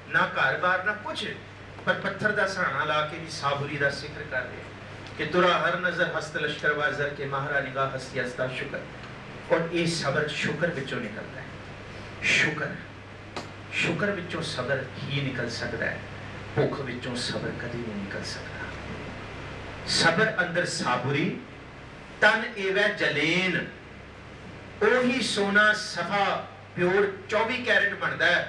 ना घर बार, ना कुछ, पर पत्थर का सराहना ला के भी साबुरी का जिक्र कर रहे कि तुरा हर नजर हस्त लश्कर वाजर के महारा निगाह हस्ती हस्ता शुक्र। और ये सबर शुक्र विचों निकलता है। शुक्र, शुक्र विचों सबर ही निकल सकता है, भुख विचों सबर कभी नहीं निकल सकता। सबर अंदर साबुरी, तन एवं जलेन, ओही सोना सफा प्योर 24 कैरेट बनता है,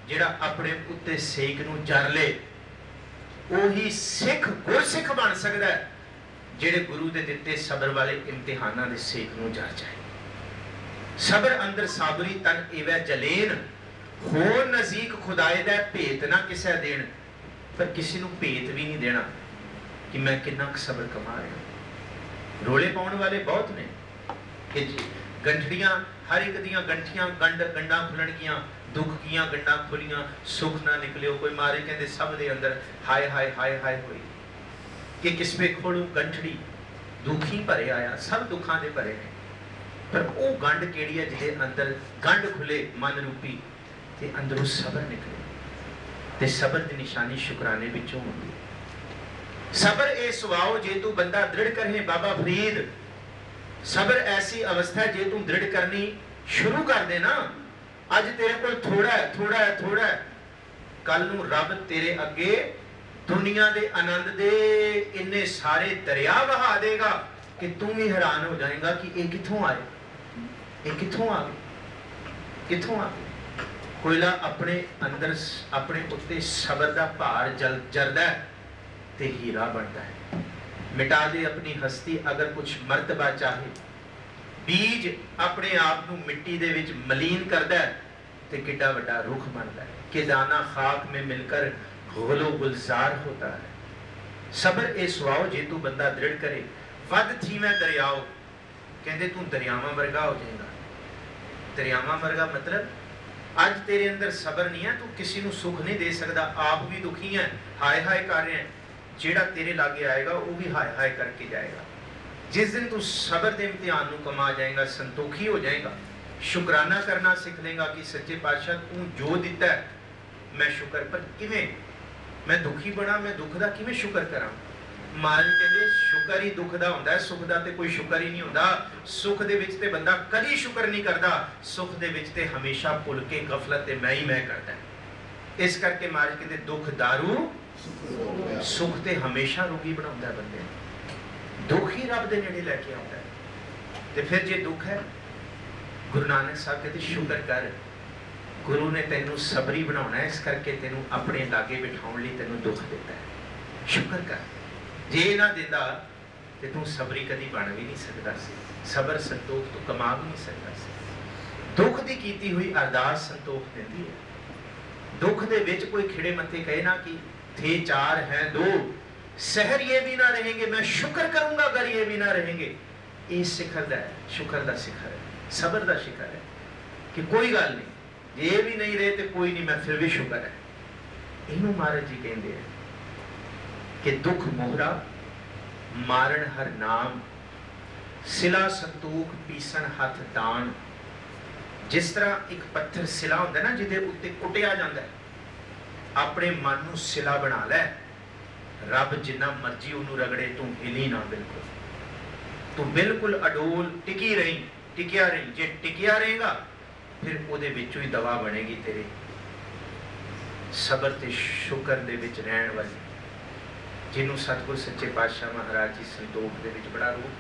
जिहड़ा अपने उत्ते सेक नूं जर ले। ओही सिख गुरसिख बन सकता है, जिहड़े गुरु दे दिते सबर वाले इम्तिहानां दे सेक नूं जर जाए। सबर अंदर साबरी, तन एवं जलेन, हो नजीक खुदाए दा भेत ना किसे देन, पर किसी नूं भेत भी नहीं देना कि मैं कितना सबर कमा रहा। रोले पाउण वाले बहुत ने कि गंठड़ियां, हर एक दियां गंठियां गंडा खुलणगियां, दुख कीयां गंडा खुलियां, सुख ना निकलियो। कोई मारे कहते सब दे अंदर हाय हाय हाय हाय होई कि किस पे खोलू गंठड़ी, दुखी भरे आया, सब दुखां दे भरे ने, पर वो गंड केड़ी है जिहदे अंदर गंड खुले मन रूपी ते अंदरों सबर निकले। ते सबर दी निशानी शुकराने विचों होंदी। सबर ए सुवाओ जे तू बंदा दृढ़ करे बाबा फरीद। सबर ऐसी अवस्था है जे तू दृढ़ करनी शुरू कर दे ना, अज तेरे को थोड़ा है थोड़ा है थोड़ा है, कल नू रब तेरे अगे दुनिया दे आनंद दे इन्ने सारे दरिया बहा देगा कि तू भी हैरान हो जाएगा कि ये किथों आए, ये किथों आ गए, किथों आ गए। कोयला अपने अंदर अपने उत्ते सबर का भार जरदा है ते हीरा बनता है। मिटा दे अपनी हस्ती अगर कुछ मर्तबा चाहे, बीज अपने आप को मिट्टी दे विच मलीन करदा है ते किड्डा वड्डा रुख बनता है कि दाना खाक में मिलकर गुलो गुलजार होता है। सबर ए सुआओ जे तू बंदा दृढ़ करे, वध थी मैं दरियाओ, कहते तू दरियावां वर्गा हो जाएगा। दरियावां वर्गा मतलब आज तेरे अंदर सबर नहीं है, तू किसी को सुख नहीं दे सकता, आप भी दुखी है, हाय हाय कर रहे हैं, जेड़ा तेरे लागे आएगा वो भी हाय हाय करके जाएगा। जिस दिन तू सबर के इम्तिहान को कमा जाएगा, संतोखी हो जाएगा, शुकराना करना सीख लेगा कि सच्चे पातशाह तू जो दिता है मैं शुक्र, पर किवें मैं दुखी बना, मैं दुख का किवें शुक्र करा। महाराज कहते शुक्र ही दुख का होंदा है, सुख का तो कोई शुक्र ही नहीं होंदा। सुख दे विच ते बंदा कदी शुक्र नहीं करता, सुख दे विच ते हमेशा भुल के गफलत ते मैं ही मैं करता है। इस करके महाराज कहते दुख दारू सुख ते हमेशा रोगी बनाउंदा बंदे, दुख ही रब दे नेड़े लेके आउंदा है। ते फिर जे दुख है, गुरु नानक साहब कहते शुक्र कर, गुरु ने तेनू सबरी बनाना है, इस करके तेनू अपने लागे बिठाउण लई तेनू दुख देता है। शुक्र कर, जे ना देता ते तू सबरी कदी बन भी नहीं सकता सी, सबर संतोख तू कमा भी नहीं सकता सी। दुख दी कीती हुई अरदास संतोख देती है। दुख दे विच कोई खिड़े मत्थे कहे ना कि थे चार हैं दो, सहर ये भी ना रहेंगे, मैं शुक्र करूंगा अगर ये भी ना रहेंगे। ये शिखर दा है, शुक्र दा शिखर है, सबर दा शिखर है कि कोई गल नहीं, ये भी नहीं रहे तो कोई नहीं, मैं फिर भी शुक्र है। इनू महाराज जी कहते हैं कि दुख मोहरा मारण हर नाम, सिला संतोख पीसन हथ दान। जिस तरह एक पत्थर सिला होंदा ना जिहदे उत्ते कुटिया जांदा है, अपने मन नूं सिला बना लै, रब जिन्ना मर्जी उन्होंने रगड़े, तू हिली ना, तू बिल्कुल अडोल टिकी रही, टिकिया रही। जे टिकिया रहेगा फिर उहदे विचों ही दवा बनेगी तेरे सबर ते शुक्र दे विच रहण वाली, जिन्हों सतगुर सच्चे पातशाह महाराज जी संतोख दे विच बड़ा रूप।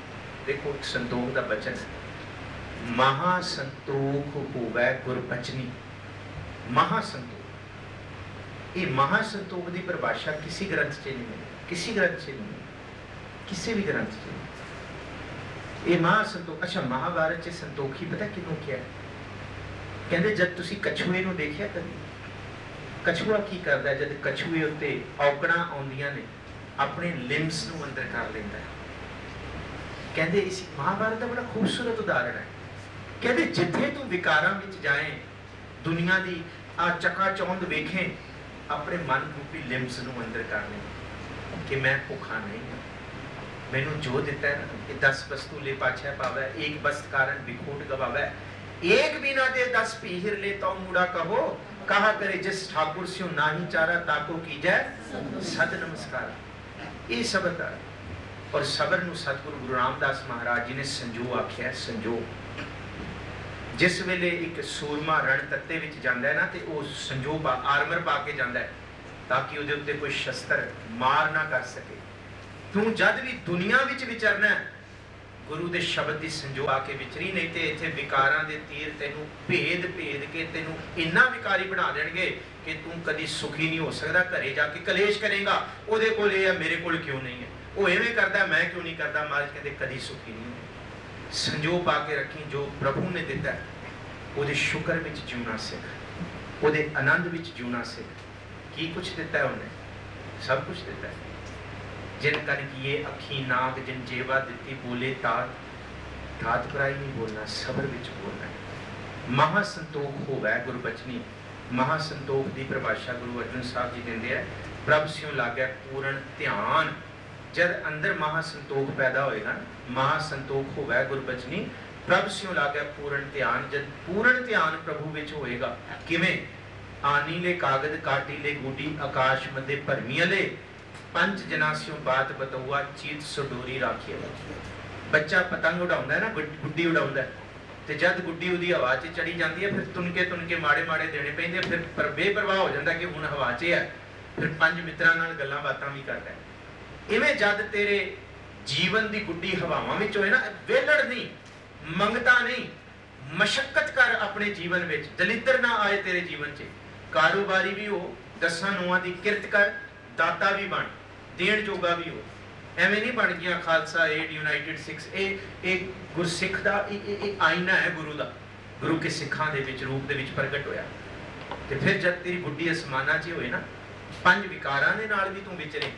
देखो संतोख दा बचन, महा संतोख होवै गुर बचनी। महासंतोख, ये महासंतोख की परिभाषा किसी ग्रंथ से नहीं मिली, किसी ग्रंथ से नहीं मिली, किसी भी ग्रंथ से नहीं। ये महासंतोख, अच्छा महाभारत से संतोखी पता किनू क्या है? कहते जब तुसी कछुए नूं देखिया कभी, कछुआ की करदा है जब कछुए उत्ते औकड़ां आउंदियां ने, अपने लिम्स नूं अंदर कर लैंदा है। कहते इस महाभारत का बड़ा खूबसूरत उदाहरण है। कहते जिथे तू विकारां विच जाए, दुनिया की आ चकाचौंध वेखें, अपने मन रूपी लिम्स नूं अंदर कर ले कि मैं भुखा नहीं हूं, मैनू जो दिता है ना कि 10 वस्तु ले पाछा पावै, एक वस्त कारण विखोट गवावै, एक बिना दे 10 पीहिर ले तो मुड़ा कहो, कहा करे जिस ठाकुर स्यों नाही चारा, ताको कीजै सद नमस्कार। ये शब्द है। और सबर नूं सतगुरु गुरु रामदास महाराज जी ने संजो आख्या। संजो जिस वेले एक सूरमा रण तत्ते विच जांदा है ना, ते वो संजो आर्मर पा के जांदा है ताकि उहदे उत्ते कोई शस्त्र मार ना कर सके। तू जद भी दुनिया विच विचरना है, गुरु दे शब्द दी संजो आके विचरी, नहीं ते इत्थे विकारां दे तीर तेनू भेद भेद के तेनू इन्ना विकारी बना देणगे कि तू कदी सुखी नहीं हो सकदा। घरे जाके कलेश करेगा, ओहदे कोल ये है, मेरे कोल क्यों नहीं है, वो एवें करदा मैं क्यों नहीं करदा। महाराज कहते कदी सुखी नहीं हो। संजो पा के रखी, जो प्रभु ने दिता है ਉਹਦੇ शुक्र विच जीना सिख, ਉਹਦੇ आनंद विच जीना सिख। की कुछ दिता है उन्हें? सब कुछ दिता है। जिन कर किए अखी नाग, जिन जेवा दिती बोले तात, तात पराई नहीं बोलना, सबर विच बोलना है। महासंतोख होवै गुर बचनी। महासंतोख की परिभाषा गुरु अर्जन साहब जी देंदे है, प्रभ स्यों लागै पूर्ण ध्यान। जब अंदर महासंतोख पैदा होएगा, महासंतोख होवै गुर बचनी, प्रभ स्यों लागै पूर्ण ध्यान। जब पूर्ण ध्यान प्रभु विच होएगा, किवें? आनी ले कागद काटी ले गुडी, आकाश मध्य भरमिया ले, पंच जना स्यों बात बतौआ, चीत सुडोरी राखिए। बच्चा पतंग उड़ाउंदा है ना, गुड्डी उड़ाउंदा है, ते जद गुड्डी उहदी हवा च चढ़ी जाती है, फिर तुनके माड़े माड़े देने पैंदे, फिर बेपरवाह हो जाता कि हुण हवा च है, फिर पंज मित्रां नाल गल्लां बातां भी करदा है। इवें जद तेरे जीवन की गुड्डी हवावां विच होए ना, वेलड़ नहीं, मंगता नहीं, मशक्कत कर अपने जीवन में, दलिद्र ना आए तेरे जीवन च, कारोबारी भी हो, 10 नूहां दी किरत कर, दाता भी बन, देण जोगा भी हो। एवें नहीं बन गया खालसा एड यूनाइटेड सिक्स। एक गुरसिख दा आईना है गुरु दा, गुरु के सिखां दे विच रूप दे विच प्रगट होया। ते फिर जब तेरी गुड्डी आसमानां च होए ना, 5 विकारां दे नाल भी तू विचरे,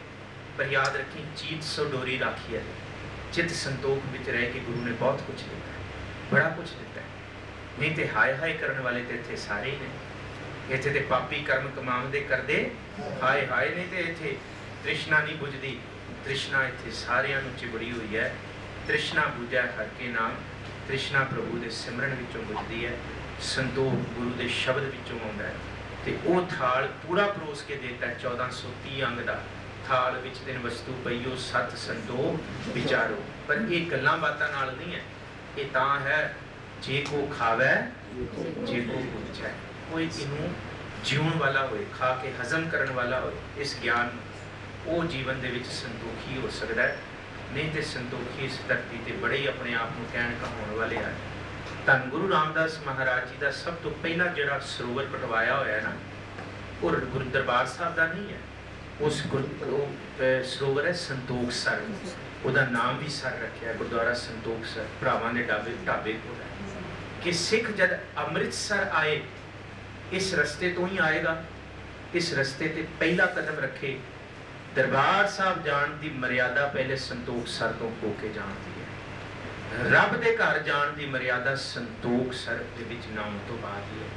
पर याद रखी चीत सो डोरी राखी है। चित संतोख विच रह के गुरु ने बहुत कुछ दिता है, बड़ा कुछ दिता है। नहीं तो हाय हाय करने वाले तो इत्थे सारे ही ने। इत्थे ते पापी कर्म कमावदे करदे हाय हाय, नहीं तो इत्थे तृष्णा नहीं बुझदी। तृष्णा इत्थे सारियां नूं चिबड़ी हुई है। तृष्णा बुझै हर के नाम, तृष्णा प्रभु दे सिमरन विचों बुझदी है, संतोख गुरु दे शब्द विचों आउंदा है। ते ओह थाल पूरा परोस के देता है 1430 अंग दा। थाल विच तिन वस्तु पईओ सत संतोख विचारो। पर ये गल्लां बातां नाल नहीं है, ये तां है जे को खावै जे को बुझै। कोई इनू जीवन वाला होए, खा के हजम करने वाला होए इस ज्ञान, वो जीवन दे विच संतोखी हो सकता है। नहीं तो संतोखी इस धरती ते बड़े ही अपने आप को कहण कहाउण वाले हैं। धन गुरु रामदास महाराज जी का सब तो पहला जिहड़ा सरोवर पटवाया होया है ना, वो गुरु दरबार साहब का नहीं है। उस सरोवर है संतोख सर, ਉਹਦਾ नाम भी सर रखा गुरुद्वारा संतोख सर, भरावां दे ढाबे कोल है। कि सिख जब अमृतसर आए, इस रस्ते तो ही आएगा, इस रस्ते ते पहला कदम रखे दरबार साहब जाण दी मर्यादा पहले संतोख सर तो हो के जाणदी है। रब दे घर जाण दी मर्यादा संतोख सर दे विच नाउण तो बाद ही है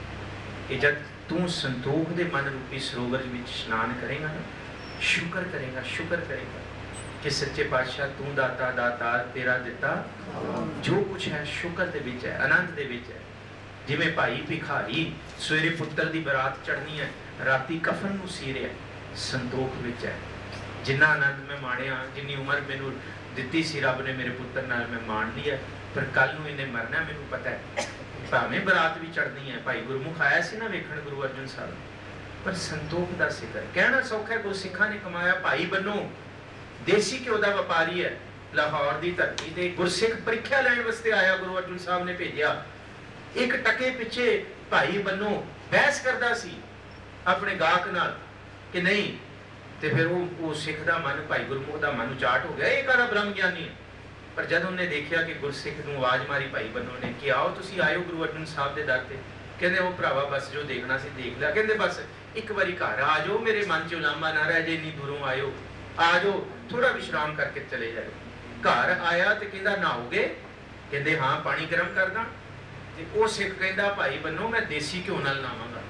कि जब तू संतोख दे मन रूपी सरोवर विच स्नान करेगा ना, शुक्र करेगा कि सच्चे पातशाह तू दाता दातार तेरा दिता जो कुछ है शुक्र दे विच है, आनंद दे विच है। जिवें भाई भिखारी सवेरे पुत्तर दी बरात चढ़नी है, राती कफन नूं सीरिया, संतोख विच है। जिन्ना आनंद मैं माणिया, जिन्नी उम्र मैनू दिती सी रब ने मेरे पुत्तर नाल मैं मान लिया, पर कल नूं इन्हें मरना मैनू पता है। भावें बरात भी चढ़नी है। भाई गुरमुख आया सी ना वेखण गुरु अर्जन साहब, पर संतोख दा जिक्र कहना सौखा है। गुरसिखां ने कमाया, भाई बनो देसी घ्यो दा व्यापारी है, लाहौर दी धरती ते गुरसिख परीक्षा लैण वास्ते आया, गुरु अर्जन साहब ने भेजिया। एक टके पिछे भाई बनो बहस करदा सी अपने गाहक नाल कि नहीं, ते फिर वो सिख दा मन, भाई गुरमुख दा मन उचाट हो गया, ये काला ब्रह्म ज्ञानी है। पर जब उन्हें देखिया कि गुरसिख नूं आवाज मारी भाई बनो ने कि आओ तुसी आयो गुरु अर्जन साहब दे दर ते, कहंदे वो भरावा बस जो देखना सी देख लिया, कहंदे बस एक बारी घर आ जाओ, मेरे मन च उलामा ना रह जे, इन्नी दूरों आयो, आ जाओ थोड़ा विश्राम करके चले जाओ। घर आया ते कहंदा नहाओगे, कहंदे हाँ पानी गर्म कर दा। ते वो सिख कहंदा भाई बनो मैं देसी घ्यो नाल नावांगा,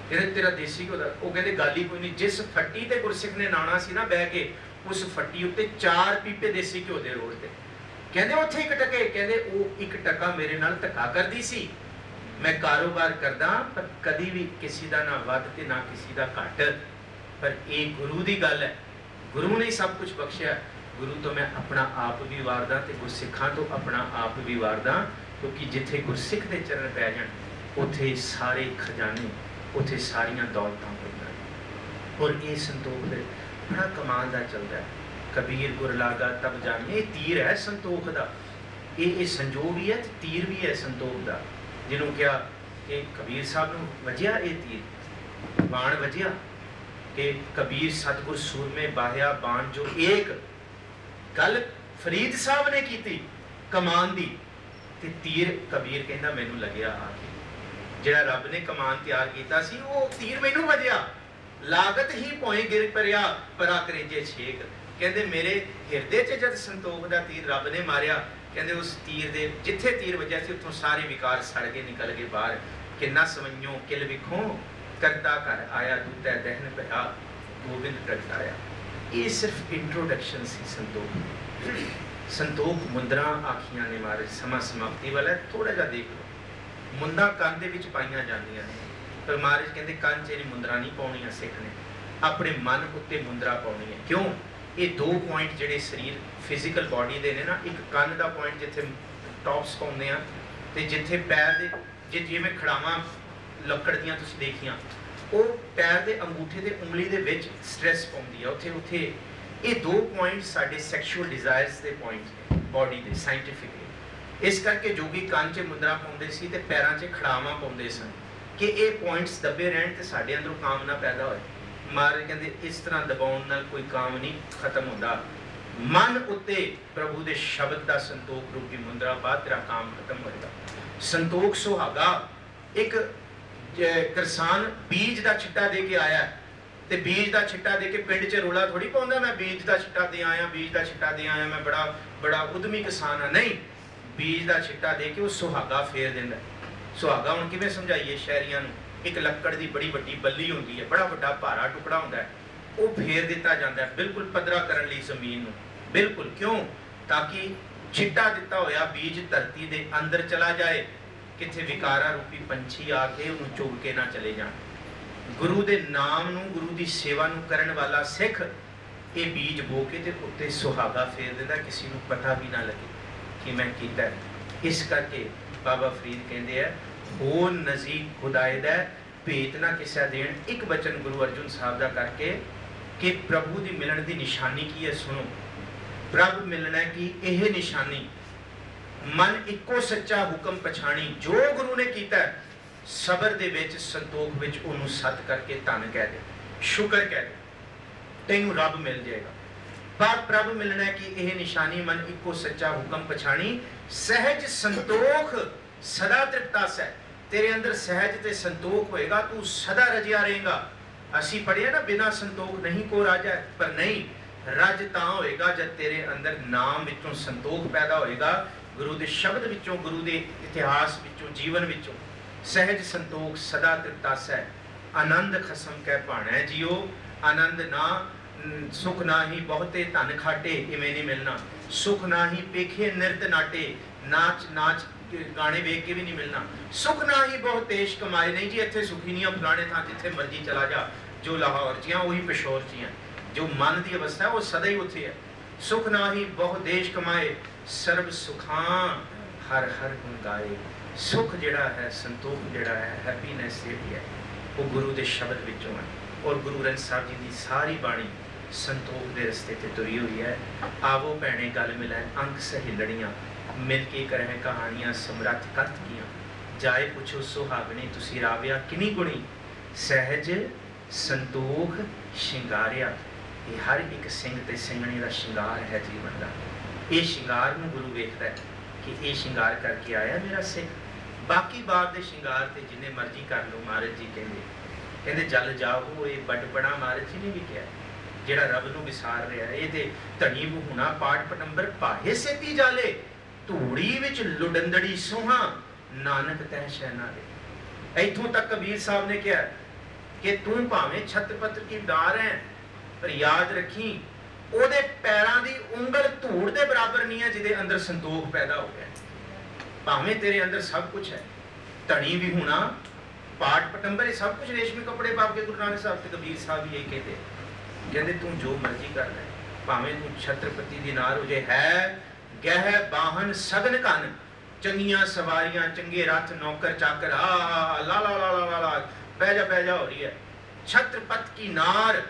कहंदे तेरा देसी घ्यो दा, वो कहंदे गल ही कोई नहीं। जिस फट्टी ते गुरसिख ने नाना सी ना बह के, उस फट्टी उत्ते 4 पीपे देसी घ्यो दे रोड़ ते, कहंदे उत्थे 1 टके, कहंदे वो 1 टका मेरे नाल धक्का करदी सी। मैं कारोबार करदा पर कदी भी किसी दा ना वध ते ना किसी दा घट, पर ये गुरु दी गल है, गुरु ने सब कुछ बख्शिया। गुरु तो मैं अपना आप भी वारदा ते गुरसिखां तो अपना आप भी वारदा, क्योंकि जिथे गुरसिख दे चरण पै जाण उथे सारे खजाने, उथे सारियां दौलतां पईआं। और ये संतोख दे बड़ा कमाल दा चलदा है। कबीर गुर लागा तब जाने, ये तीर है संतोख दा, ये संजोग भी है ते तीर भी है संतोख दा। जिन्हों क्या कि कबीर साहब नूं वजिया ये तीर, बाण वजिया कि कबीर सतगुर सूरमे बाह्या बाण जो एक गल फरीद साहब ने की कमान दी, ते तीर कबीर कहंदा मैनू लग्या आके, जिहड़ा रब ने कमान तैयार कीता सी वो तीर मैनू वजिया, लागत ही पोए गिर परिया परा करेजे छेक। कहंदे मेरे हिरदे च जद संतोख दा तीर रब ने मारिया, कहंदे उस तीर दे जिथे तीर वजिया सी उत्थों सारे विकार सड़ के निकल गए बाहर। कि नस वंजो किल विखो करता घर आया, दूता दहन भया गोबिंद प्रगटाया। ये सिर्फ इंट्रोडक्शन सी संतोख। संतोख मुंदरा आखियां ने मारे, समा समाप्ति वाला थोड़ा जा देख लो। मुंदा कंन दे विच पाईयां जांदियां ने, पर महाराज कहंदे कंन च मुंदरा नहीं पाउणियां, सिख ने अपने मन उत्ते मुंदरा पाउणी है। क्यों? ये 2 पॉइंट जिहड़े शरीर फिजिकल बॉडी दे ने ना, एक कंन दा पॉइंट जिथे टॉप्स पाउंदे आ, ते जिथे पैर दे जिवें खड़ावां ਲੱਕੜ ਦੀਆਂ ਤੁਸੀਂ ਦੇਖੀਆਂ, ਉਹ ਪੈਰ ਦੇ ਅੰਗੂਠੇ ਤੇ ਉਂਗਲੀ ਦੇ ਵਿੱਚ ਸਟ੍ਰੈਸ ਪਾਉਂਦੀ ਆ ਉੱਥੇ ਇਹ 2 ਪੁਆਇੰਟ ਸਾਡੇ ਸੈਕਸ਼ੂਅਲ ਡਿਜ਼ਾਇਰਸ ਦੇ ਪੁਆਇੰਟ ਨੇ ਬਾਡੀ ਦੇ ਸਾਇੰਟੀਫਿਕਲੀ। ਇਸ ਕਰਕੇ ਜੋਗੀ ਕੰਨ 'ਚ ਮੁੰਦਰਾ ਪਾਉਂਦੇ ਸੀ ਤੇ ਪੈਰਾਂ 'ਚ ਖੜਾਵਾਂ ਪਾਉਂਦੇ ਸਨ ਕਿ ਇਹ ਪੁਆਇੰਟਸ ਦੱਬੇ ਰਹਿਣ ਤੇ ਸਾਡੇ ਅੰਦਰੋਂ ਕਾਮਨਾ ਪੈਦਾ ਹੋਏ। ਮਹਾਰਾਜ ਕਹਿੰਦੇ ਇਸ ਤਰ੍ਹਾਂ ਦਬਾਉਣ ਨਾਲ ਕੋਈ ਕਾਮ ਨਹੀਂ ਖਤਮ ਹੁੰਦਾ। ਮਨ ਉੱਤੇ ਪ੍ਰਭੂ ਦੇ ਸ਼ਬਦ ਦਾ ਸੰਤੋਖ ਰੂਪੀ ਮੁੰਦਰਾ ਪਾ, ਤੇਰਾ ਕਾਮ ਖਤਮ ਹੋਏਗਾ। ਸੰਤੋਖ ਸੁਹਾਗਾ ਇੱਕ किसान बीज का छिट्टा दे के आया, ते बीज का छिट्टा दे के पिंड च रोला थोड़ी पाउंदा मैं बीज का छिट्टा दे आया, बीज का छिट्टा दे आया, मैं बड़ा उद्यमी किसान हाँ। नहीं, बीज का छिट्टा दे के वो सुहागा फेर दिंदा। सुहागा हुण किवें समझाइए शहरियां नूं, एक लक्कड़ दी बड़ी वड्डी बल्ली हुंदी है, बड़ा वड्डा भारा टुकड़ा हुंदा है, वो फेर दिता जांदा है बिल्कुल पद्धरा करन लई जमीन नूं। बिल्कुल क्यों? ताकि छिट्टा दिता होया बीज धरती दे अंदर चला जाए, किथे विकारा रूपी पंछी आके उन्हें चुग के ना चले जान। गुरु दे नाम नूं, गुरु दी सेवा नूं करन वाला सिख ये बीज बो के ते उत्ते सुहागा फेर दिंदा, किसी नूं पता भी ना लगे कि मैं कीता है। इस करके बाबा फरीद कहंदे आ हो नज़ीक खुदाए दा भेत ना किसा देण। एक बचन गुरु अर्जन साहब दा करके कि प्रभु दी मिलन दी निशानी की है। सुनो, प्रभ मिलना की यह निशानी, मन इको सच्चा हुक्म पछाणी, जो गुरु ने कीता सबर दे विच संतोख विच उन्होंने सत करके धन कह दे, शुक्र कह दे, तैनू रब मिल जाएगा। पर प्रभ मिलना की यह निशानी, मन इको सच्चा हुक्म पछाणी, सहज संतोख सदा तृप्तास है। तेरे अंदर सहज ते संतोख होएगा, तू सदा रजिया रहेगा। ਅਸੀਂ ਪੜ੍ਹਿਆ ਨਾ ਬਿਨਾ ਸੰਤੋਖ ਨਹੀਂ ਕੋ ਰਾਜਾ, ਪਰ ਨਹੀਂ, ਰੱਜ ਤਾਂ ਹੋਏਗਾ ਜਦ ਤੇਰੇ ਅੰਦਰ ਨਾਮ ਵਿੱਚੋਂ ਸੰਤੋਖ ਪੈਦਾ ਹੋਏਗਾ, ਗੁਰੂ ਦੇ ਸ਼ਬਦ ਵਿੱਚੋਂ, ਗੁਰੂ ਦੇ ਇਤਿਹਾਸ ਵਿੱਚੋਂ, ਜੀਵਨ ਵਿੱਚੋਂ। ਸਹਿਜ ਸੰਤੋਖ ਸਦਾ ਤ੍ਰਿਪਤਾਸੈ, ਆਨੰਦ ਖਸਮ ਕੈ ਭਾਣੈ ਜੀਓ। ਆਨੰਦ ਨਾ ਸੁਖ ਨਾ ਹੀ ਬਹੁਤੇ ਧਨ ਖਾਟੇ, ਇਵੇਂ ਨਹੀਂ ਮਿਲਣਾ। ਸੁਖ ਨਾ ਹੀ ਪੇਖੇ ਨਿਰਤ ਨਾਟੇ, ਨਾਚ ਗਾਣੇ ਵੇਖ ਕੇ ਵੀ ਨਹੀਂ ਮਿਲਣਾ। ਸੁਖ ਨਾ ਹੀ ਬਹੁਤ ਦੇਸ਼ ਕਮਾਏ, ਨਹੀਂ ਜੀ ਇੱਥੇ ਸੁਖੀ ਨਹੀਂ ਆ, ਫਲਾਣੇ ਥਾਂ ਜਿੱਥੇ ਮਰਜ਼ੀ ਚਲਾ ਜਾ, ਜੋ ਲਾਹੌਰ 'ਚ ਆ ਉਹੀ ਪਿਸ਼ੌਰ 'ਚ ਆ, ਜੋ ਮਨ ਦੀ ਅਵਸਥਾ ਉਹ ਸਦਾ ਹੀ ਉੱਥੇ ਹੈ। ਸੁਖ ਨਾ ਹੀ ਬਹੁਤ ਦੇਸ਼ ਕਮਾਏ, ਸਰਬ ਸੁਖਾਂ ਹਰ ਹਰ ਗੁਣ ਗਾਏ। ਸੁਖ ਜਿਹੜਾ ਹੈ, ਸੰਤੋਖ ਜਿਹੜਾ ਹੈ, ਹੈਪੀਨੈਸ ਜਿਹੜੀ ਹੈ, ਉਹ ਗੁਰੂ ਦੇ ਸ਼ਬਦ ਵਿੱਚੋਂ ਹੈ। ਔਰ ਗੁਰੂ ਗ੍ਰੰਥ ਸਾਹਿਬ ਜੀ ਦੀ ਸਾਰੀ ਬਾਣੀ ਸੰਤੋਖ ਦੇ ਰਸਤੇ ਤੇ ਤੁਰੀ ਹੋਈ ਹੈ। ਆਵੋ ਭੈਣੇ ਗਲ ਮਿਲੈ ਅੰਕ ਸਹੇਲੜੀਆਂ, ਮਿਲ ਕੇ ਕਰਹਿ ਕਹਾਣੀਆਂ ਸਮਰੱਥ ਕਰਤ ਕੀਆਂ। ਜਾਏ ਪੁੱਛੋ ਸੁਹਾਗਣੀ ਤੁਸੀਂ ਰਾਵਿਆ ਕਿਨੀ ਗੁਣੀ, ਸਹਿਜ ਸੰਤੋਖ ਸ਼ਿੰਗਾਰਿਆ। ਇਹ ਹਰ ਇੱਕ ਸਿੰਘ ਤੇ ਸਿੰਘਣੀ ਦਾ ਸ਼ਿੰਗਾਰ ਹੈ ਜੀਵਨ ਦਾ। ਇਹ ਸ਼ਿੰਗਾਰ ਨੂੰ ਗੁਰੂ ਵੇਖਦਾ ਹੈ ਕਿ ਇਹ ਸ਼ਿੰਗਾਰ ਕਰਕੇ ਆਇਆ ਮੇਰਾ ਸਿੱਖ। ਬਾਕੀ ਬਾਤ ਦੇ ਸ਼ਿੰਗਾਰ ਤੇ ਜਿੰਨੇ ਮਰਜ਼ੀ ਕਰ ਲਓ, ਮਹਾਰਾਜ ਜੀ ਕਹਿੰਦੇ ਜਲ ਜਾਓ ਇਹ ਬੜਾ, ਮਹਾਰਾਜ ਜੀ ਨੇ ਵੀ ਕਿਹਾ। ਜਿਹੜਾ ਰੱਬ ਨੂੰ ਵਿਸਾਰ ਰਿਹਾ, ਇਹ ਤੇ ਧਣੀ ਬੁਹਣਾ ਪਾਠ ਪਟੰਬਰ ਭਾਹੇ ਸੇਤੀ ਜਾਲੇ, ਧੂੜੀ ਵਿੱਚ ਲੁਡੰਦੜੀ ਸੋਹਾ ਨਾਨਕ ਤੈ ਸ਼ਹਿਨਾ ਦੇ। ਇੱਥੋਂ ਤੱਕ ਕਬੀਰ ਸਾਹਿਬ ਨੇ ਕਿਹਾ ਕਿ ਤੂੰ ਭਾਵੇਂ ਛਤਪਤਰ ਕੀ ਡਾਰ ਹੈ, ਪਰ ਯਾਦ ਰੱਖੀ ਉਹਦੇ ਪੈਰਾਂ ਦੀ ਉਂਗਲ ਧੂੜ ਦੇ ਬਰਾਬਰ ਨਹੀਂ ਹੈ ਜਿਹਦੇ ਅੰਦਰ ਸੰਤੋਖ ਪੈਦਾ ਹੋ ਗਿਆ। ਭਾਵੇਂ ਤੇਰੇ ਅੰਦਰ ਸਭ ਕੁਝ ਹੈ, ਧਣੀ ਵੀ ਹੋਣਾ, ਪਾਠ ਪਟੰਬਰ, ਸਭ ਕੁਝ, ਰੇਸ਼ਮੀ ਕੱਪੜੇ ਪਾ ਕੇ ਗੁਰੂ ਨਾਨਕ ਸਾਹਿਬ ਤੇ ਕਬੀਰ ਸਾਹਿਬ ਵੀ ਇਹ ਕਹਿੰਦੇ ਤੂੰ ਜੋ ਮਰਜ਼ੀ ਕਰ ਲੈ, ਭਾਵੇਂ ਤੂੰ ਛਤਰਪਤੀ ਦੀ ਨਾਰ ਹੋ ਜੇ, ਹੈ ਗਹਿ ਬਾਹਨ ਸਗਨ ਕੰਨ, ਚੰਗੀਆਂ ਸਵਾਰੀਆਂ, ਚੰਗੇ ਰੱਥ, ਨੌਕਰ ਚਾਕਰ, ਆ ਲਾ ਲਾ ਲਾ ਲਾ ਲਾ ਬਹਿ ਜਾ ਹੋ ਰਹੀ ਹੈ। ਛਤਰਪਤ ਕੀ ਨਾਰ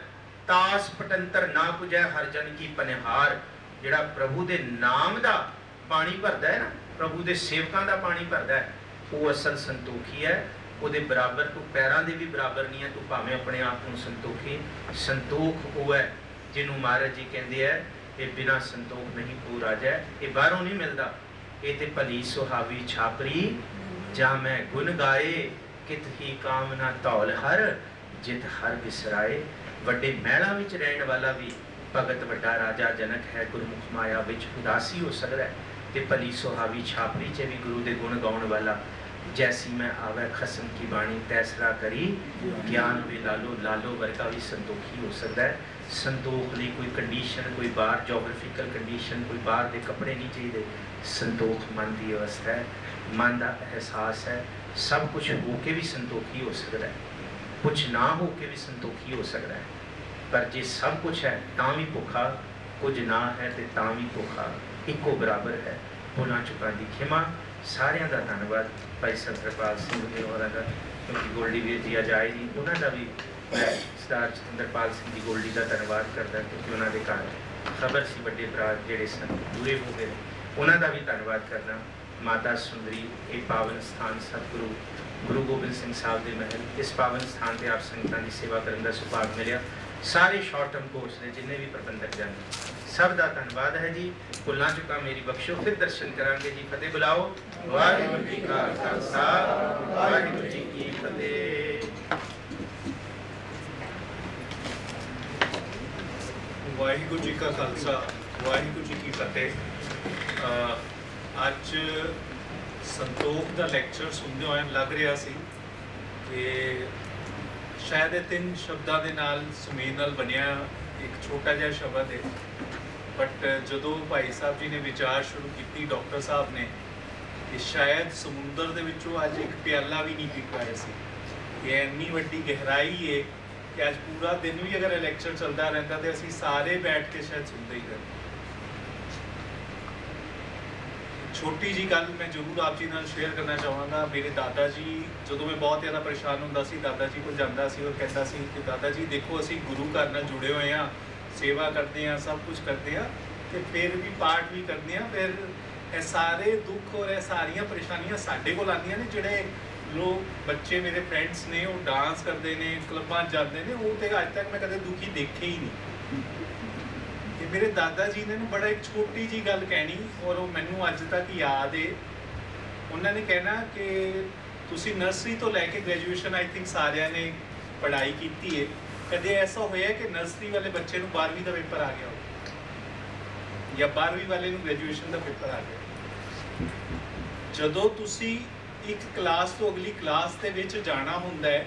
ਤਾਸ ਪਟੰਤਰ ਨਾ ਪੁਜੈ ਹਰ ਜਨ ਕੀ ਪਨਿਹਾਰ। ਜਿਹੜਾ ਪ੍ਰਭੂ ਦੇ ਨਾਮ ਦਾ ਪਾਣੀ ਭਰਦਾ ਹੈ ਨਾ, ਪ੍ਰਭੂ ਦੇ ਸੇਵਕਾਂ ਦਾ ਪਾਣੀ ਭਰਦਾ ਹੈ, ਉਹ ਅਸਲ ਸੰਤੋਖੀ ਹੈ। ਉਹਦੇ ਬਰਾਬਰ ਤੂੰ ਪੈਰਾਂ ਦੇ ਵੀ ਬਰਾਬਰ ਨਹੀਂ ਹੈ। ਤੂੰ ਭਾਵੇਂ ਆਪਣੇ ਆਪ ਨੂੰ ਸੰਤੋਖੀ, ਸੰਤੋਖ ਉਹ ਹੈ ਜਿਹਨੂੰ ਮਹਾਰਾਜ ਜੀ ਕਹਿੰਦੇ ਹੈ ਇਹ ਬਿਨਾਂ ਸੰਤੋਖ ਨਹੀਂ ਕੋ ਰਾਜਾ। ਇਹ ਬਾਹਰੋਂ ਨਹੀਂ ਮਿਲਦਾ, ਇਹ ਤੇ ਭਲੀ ਸੁਹਾਵੀ ਛਾਪਰੀ ਜਾਂ ਮੈਂ ਗੁਣ ਗਾਏ, ਕਿਤ ਹੀ ਕਾਮਨਾ ਧੌਲ ਹਰ ਜਿਤ ਹਰ ਵਿਸਰਾਏ। ਵੱਡੇ ਮਹਿਲਾਂ ਵਿੱਚ ਰਹਿਣ ਵਾਲਾ ਵੀ ਭਗਤ ਵੱਡਾ ਰਾਜਾ ਜਨਕ ਹੈ, ਗੁਰਮੁਖ ਮਾਇਆ ਵਿੱਚ ਉਦਾਸੀ ਹੋ ਸਕਦਾ ਹੈ। ਤੇ ਭਲੀ ਸੁਹਾਵੀ ਛਾਪਰੀ 'ਚ ਵੀ ਗੁਰੂ ਦੇ ਗੁਣ ਗਾਉਣ ਵਾਲਾ, ਜੈਸੀ ਮੈਂ ਆਵੈ ਖਸਮ ਕੀ ਬਾਣੀ ਤੈਸਰਾ ਕਰੀ, ਗਿਆਨ ਵੇ ਲਾਲੋ ਵਰਗਾ ਵੀ ਸੰਤੋਖੀ ਹੋ ਸਕਦਾ ਹੈ। ਸੰਤੋਖ ਲਈ ਕੋਈ ਕੰਡੀਸ਼ਨ, ਕੋਈ ਬਾਹਰ ਜੋਗ੍ਰਾਫਿਕਲ ਕੰਡੀਸ਼ਨ, ਕੋਈ ਬਾਹਰ ਦੇ ਕੱਪੜੇ ਨਹੀਂ ਚਾਹੀਦੇ। ਸੰਤੋਖ ਮਨ ਦੀ ਅਵਸਥਾ ਹੈ, ਮਨ ਦਾ ਅਹਿਸਾਸ ਹੈ। ਸਭ ਕੁਝ ਹੋ ਕੇ ਵੀ ਸੰਤੋਖੀ ਹੋ ਸਕਦਾ ਹੈ, ਕੁਝ ਨਾ ਹੋ ਕੇ ਵੀ ਸੰਤੋਖੀ ਹੋ ਸਕਦਾ ਹੈ। ਪਰ ਜੇ ਸਭ ਕੁਝ ਹੈ ਤਾਂ ਵੀ ਭੁੱਖਾ, ਕੁਝ ਨਾ ਹੈ ਤੇ ਤਾਂ ਵੀ ਭੁੱਖਾ, ਇੱਕੋ ਬਰਾਬਰ ਹੈ। ਭੁੱਲਾਂ ਚੁੱਕਾਂ ਦੀ ਖਿਮਾ। ਸਾਰਿਆਂ ਦਾ ਧੰਨਵਾਦ ਭਾਈ ਸਤਿੰਦਰਪਾਲ ਸਿੰਘ ਜੀ ਹੋਰਾਂ ਦਾ, ਕਿਉਂਕਿ ਗੋਲਡੀ ਵੀਰ ਜੀ ਅੱਜ ਆਏ ਨਹੀਂ, ਉਹਨਾਂ ਦਾ ਵੀ ਮੈਂ ਸਰਦਾਰ ਸਤਿੰਦਰਪਾਲ ਸਿੰਘ ਜੀ ਗੋਲਡੀ ਦਾ ਧੰਨਵਾਦ ਕਰਦਾ, ਕਿਉਂਕਿ ਉਹਨਾਂ ਦੇ ਘਰ ਖਬਰ ਸੀ ਵੱਡੇ ਭਰਾ ਜਿਹੜੇ ਸਨ ਪੂਰੇ ਹੋ ਗਏ, ਉਹਨਾਂ ਦਾ ਵੀ ਧੰਨਵਾਦ ਕਰਨਾ। ਮਾਤਾ ਸੁੰਦਰੀ, ਇਹ ਪਾਵਨ ਸਥਾਨ ਸਤਿਗੁਰੂ ਗੁਰੂ ਗੋਬਿੰਦ ਸਿੰਘ ਸਾਹਿਬ ਦੇ ਮਹਿਲ, ਇਸ ਪਾਵਨ ਸਥਾਨ ਤੇ ਆਪ ਸੰਗਤਾਂ ਦੀ ਸੇਵਾ ਕਰਨ ਦਾ ਸੁਭਾਗ ਮਿਲਿਆ। ਸਾਰੇ ਸ਼ਾਰਟ ਟਰਮ ਕੋਰਸ ਦੇ ਜਿੰਨੇ ਵੀ ਪ੍ਰਬੰਧਕ ਜਨ, ਸਭ ਦਾ ਧੰਨਵਾਦ ਹੈ ਜੀ। ਭੁੱਲਾਂ ਚੁੱਕਾਂ ਮੇਰੀ ਬਖਸ਼ੋ। ਫਿਰ ਦਰਸ਼ਨ ਕਰਾਂਗੇ ਜੀ। ਫਤਿਹ ਬੁਲਾਓ। ਵਾਹਿਗੁਰੂ ਜੀ ਕਾ ਖਾਲਸਾ, ਵਾਹਿਗੁਰੂ ਜੀ ਕੀ ਫਤਿਹ। ਵਾਹਿਗੁਰੂ ਜੀ ਕਾ ਖਾਲਸਾ, ਵਾਹਿਗੁਰੂ ਜੀ ਕੀ ਫਤਿਹ। ਅੱਜ ਸੰਤੋਖ ਦਾ ਲੈਕਚਰ ਸੁਣਦੇ ਹੋਏ ਲੱਗ ਰਿਹਾ ਸੀ ਕਿ ਸ਼ਾਇਦ ਇਹ 3 ਸ਼ਬਦਾਂ ਦੇ ਨਾਲ ਸੁਮੇਲ ਨਾਲ ਬਣਿਆ ਇੱਕ ਛੋਟਾ ਜਿਹਾ ਸ਼ਬਦ ਹੈ, ਬਟ ਜਦੋਂ ਭਾਈ ਸਾਹਿਬ ਜੀ ਨੇ ਵਿਚਾਰ ਸ਼ੁਰੂ ਕੀਤੀ, ਡਾਕਟਰ ਸਾਹਿਬ ਨੇ, ਕਿ ਸ਼ਾਇਦ ਸਮੁੰਦਰ ਦੇ ਵਿੱਚੋਂ ਅੱਜ ਇੱਕ ਪਿਆਲਾ ਵੀ ਨਹੀਂ ਪੀ ਪਾਇਆ ਸੀ। ਇਹ ਇੰਨੀ ਵੱਡੀ ਗਹਿਰਾਈ ਹੈ ਕਿ ਅੱਜ ਪੂਰਾ ਦਿਨ ਵੀ ਅਗਰ ਇਹ ਲੈਕਚਰ ਚੱਲਦਾ ਰਹਿੰਦਾ ਤੇ ਅਸੀਂ ਸਾਰੇ ਬੈਠ ਕੇ ਸ਼ਾਇਦ ਸੁਣਦੇ ਹੀ ਰਹਿੰਦੇ। ਛੋਟੀ ਜੀ ਗੱਲ ਮੈਂ ਜ਼ਰੂਰ ਆਪ ਜੀ ਨਾਲ ਸ਼ੇਅਰ ਕਰਨਾ ਚਾਹਾਂਗਾ। ਮੇਰੇ ਦਾਦਾ ਜੀ, ਜਦੋਂ ਮੈਂ ਬਹੁਤ ਜ਼ਿਆਦਾ ਪਰੇਸ਼ਾਨ ਹੁੰਦਾ ਸੀ, ਦਾਦਾ ਜੀ ਕੋਲ ਜਾਂਦਾ ਸੀ ਔਰ ਕਹਿੰਦਾ ਸੀ ਕਿ ਦਾਦਾ ਜੀ ਦੇਖੋ ਅਸੀਂ ਗੁਰੂ ਘਰ ਨਾਲ ਜੁੜੇ ਹੋਏ ਹਾਂ, ਸੇਵਾ ਕਰਦੇ ਹਾਂ, ਸਭ ਕੁਝ ਕਰਦੇ ਹਾਂ, ਤੇ ਫਿਰ ਵੀ ਪਾਠ ਵੀ ਕਰਦੇ ਹਾਂ, ਫਿਰ ਇਹ ਸਾਰੇ ਦੁੱਖ ਔਰ ਇਹ ਸਾਰੀਆਂ ਪਰੇਸ਼ਾਨੀਆਂ ਸਾਡੇ ਕੋਲ ਆਉਂਦੀਆਂ ਨੇ। ਜਿਹੜੇ ਲੋਕ ਬੱਚੇ ਮੇਰੇ ਫਰੈਂਡਸ ਨੇ ਉਹ ਡਾਂਸ ਕਰਦੇ ਨੇ, ਕਲੱਬਾਂ ਜਾਂਦੇ ਨੇ, ਉਹ ਤੇ ਅੱਜ ਤੱਕ ਮੈਂ ਕਦੇ ਦੁਖੀ ਦੇਖੇ ਹੀ ਨਹੀਂ। ਤੇ ਮੇਰੇ ਦਾਦਾ ਜੀ ਨੇ ਬੜਾ ਇੱਕ ਛੋਟੀ ਜੀ ਗੱਲ ਕਹਿਣੀ ਔਰ ਉਹ ਮੈਨੂੰ ਅੱਜ ਤੱਕ ਯਾਦ ਹੈ। ਉਹਨਾਂ ਨੇ ਕਹਿਣਾ ਕਿ ਤੁਸੀਂ ਨਰਸਰੀ ਤੋਂ ਲੈ ਕੇ ਗ੍ਰੈਜੂਏਸ਼ਨ ਆਈ ਥਿੰਕ ਸਾਰਿਆਂ ਨੇ ਪੜ੍ਹਾਈ ਕੀਤੀ ਹੈ, ਕਦੇ ਐਸਾ ਹੋਇਆ ਕਿ ਨਰਸਰੀ ਵਾਲੇ ਬੱਚੇ ਨੂੰ 12ਵੀਂ ਦਾ ਪੇਪਰ ਆ ਗਿਆ ਹੋ ਜਾਂ 12ਵੀਂ ਵਾਲੇ ਨੂੰ ਗ੍ਰੈਜੂਏਸ਼ਨ ਦਾ ਪੇਪਰ ਆ ਗਿਆ? ਜਦੋਂ ਤੁਸੀਂ ਇੱਕ ਕਲਾਸ ਤੋਂ ਅਗਲੀ ਕਲਾਸ ਦੇ ਵਿੱਚ ਜਾਣਾ ਹੁੰਦਾ ਹੈ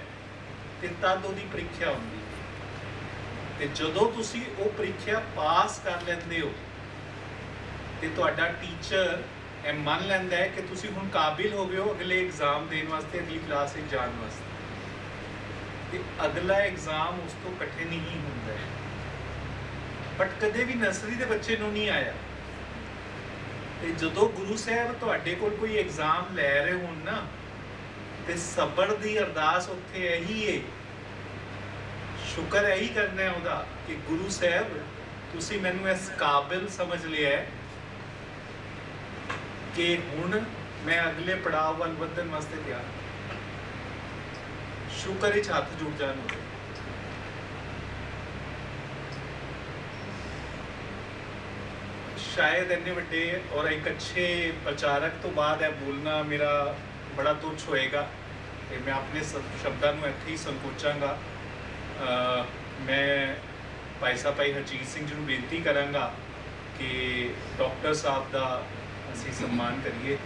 ਤੇ ਤਦ ਉਹਦੀ ਪ੍ਰੀਖਿਆ ਹੁੰਦੀ ਹੈ, ਤੇ ਜਦੋਂ ਤੁਸੀਂ ਉਹ ਪ੍ਰੀਖਿਆ ਪਾਸ ਕਰ ਲੈਂਦੇ ਹੋ ਤੇ ਤੁਹਾਡਾ ਟੀਚਰ ਇਹ ਮੰਨ ਲੈਂਦਾ ਹੈ ਕਿ ਤੁਸੀਂ ਹੁਣ ਕਾਬਿਲ ਹੋ ਗਏ ਹੋ ਅਗਲੇ ਐਗਜ਼ਾਮ ਦੇਣ ਵਾਸਤੇ, ਅਗਲੀ ਕਲਾਸ ਵਿੱਚ ਜਾਣ ਵਾਸਤੇ, ਤੇ ਅਗਲਾ ਐਗਜ਼ਾਮ ਉਸ ਤੋਂ ਕਠਿਨ ਹੀ ਹੁੰਦਾ ਹੈ। ਬਟ ਕਦੇ ਵੀ ਨਰਸਰੀ ਦੇ ਬੱਚੇ ਨੂੰ ਨਹੀਂ ਆਇਆ। ਤੇ ਜਦੋਂ ਗੁਰੂ ਸਾਹਿਬ ਤੁਹਾਡੇ ਕੋਲ ਕੋਈ ਐਗਜ਼ਾਮ ਲੈ ਰਹੇ ਹੋਣ ਨਾ, ਤੇ ਸਬਰ ਦੀ ਅਰਦਾਸ ਉੱਥੇ ਇਹੀ ਹੈ, ਸ਼ੁਕਰ ਇਹੀ ਕਰਨਾ ਹੈ ਉਹਦਾ ਕਿ ਗੁਰੂ ਸਾਹਿਬ ਤੁਸੀਂ ਮੈਨੂੰ ਇਸ ਕਾਬਿਲ ਸਮਝ ਲਿਆ ਹੈ ਕਿ ਹੁਣ ਮੈਂ ਅਗਲੇ ਪੜਾਅ ਵੱਲ ਵਧਣ ਵਾਸਤੇ ਤਿਆਰ ਹਾਂ। ਸ਼ੁਕਰ ਵਿੱਚ ਹੱਥ ਜੁੜ ਜਾਣ ਉਹਦੇ। ਸ਼ਾਇਦ ਇੰਨੇ ਵੱਡੇ ਔਰ ਇੱਕ ਅੱਛੇ ਪ੍ਰਚਾਰਕ ਤੋਂ ਬਾਅਦ ਇਹ ਬੋਲਣਾ ਮੇਰਾ ਬੜਾ ਤੁੱਛ ਹੋਏਗਾ ਤੇ ਮੈਂ ਆਪਣੇ ਸ਼ਬਦਾਂ ਨੂੰ ਇੱਥੇ ਹੀ ਸੰਕੋਚਾਂਗਾ। ਮੈਂ ਭਾਈ ਸਾਹਿਬ ਭਾਈ ਹਰਜੀਤ ਸਿੰਘ ਜੀ ਨੂੰ ਬੇਨਤੀ ਕਰਾਂਗਾ ਕਿ ਡਾਕਟਰ ਸਾਹਿਬ ਦਾ ਅਸੀਂ ਸਨਮਾਨ ਕਰੀਏ।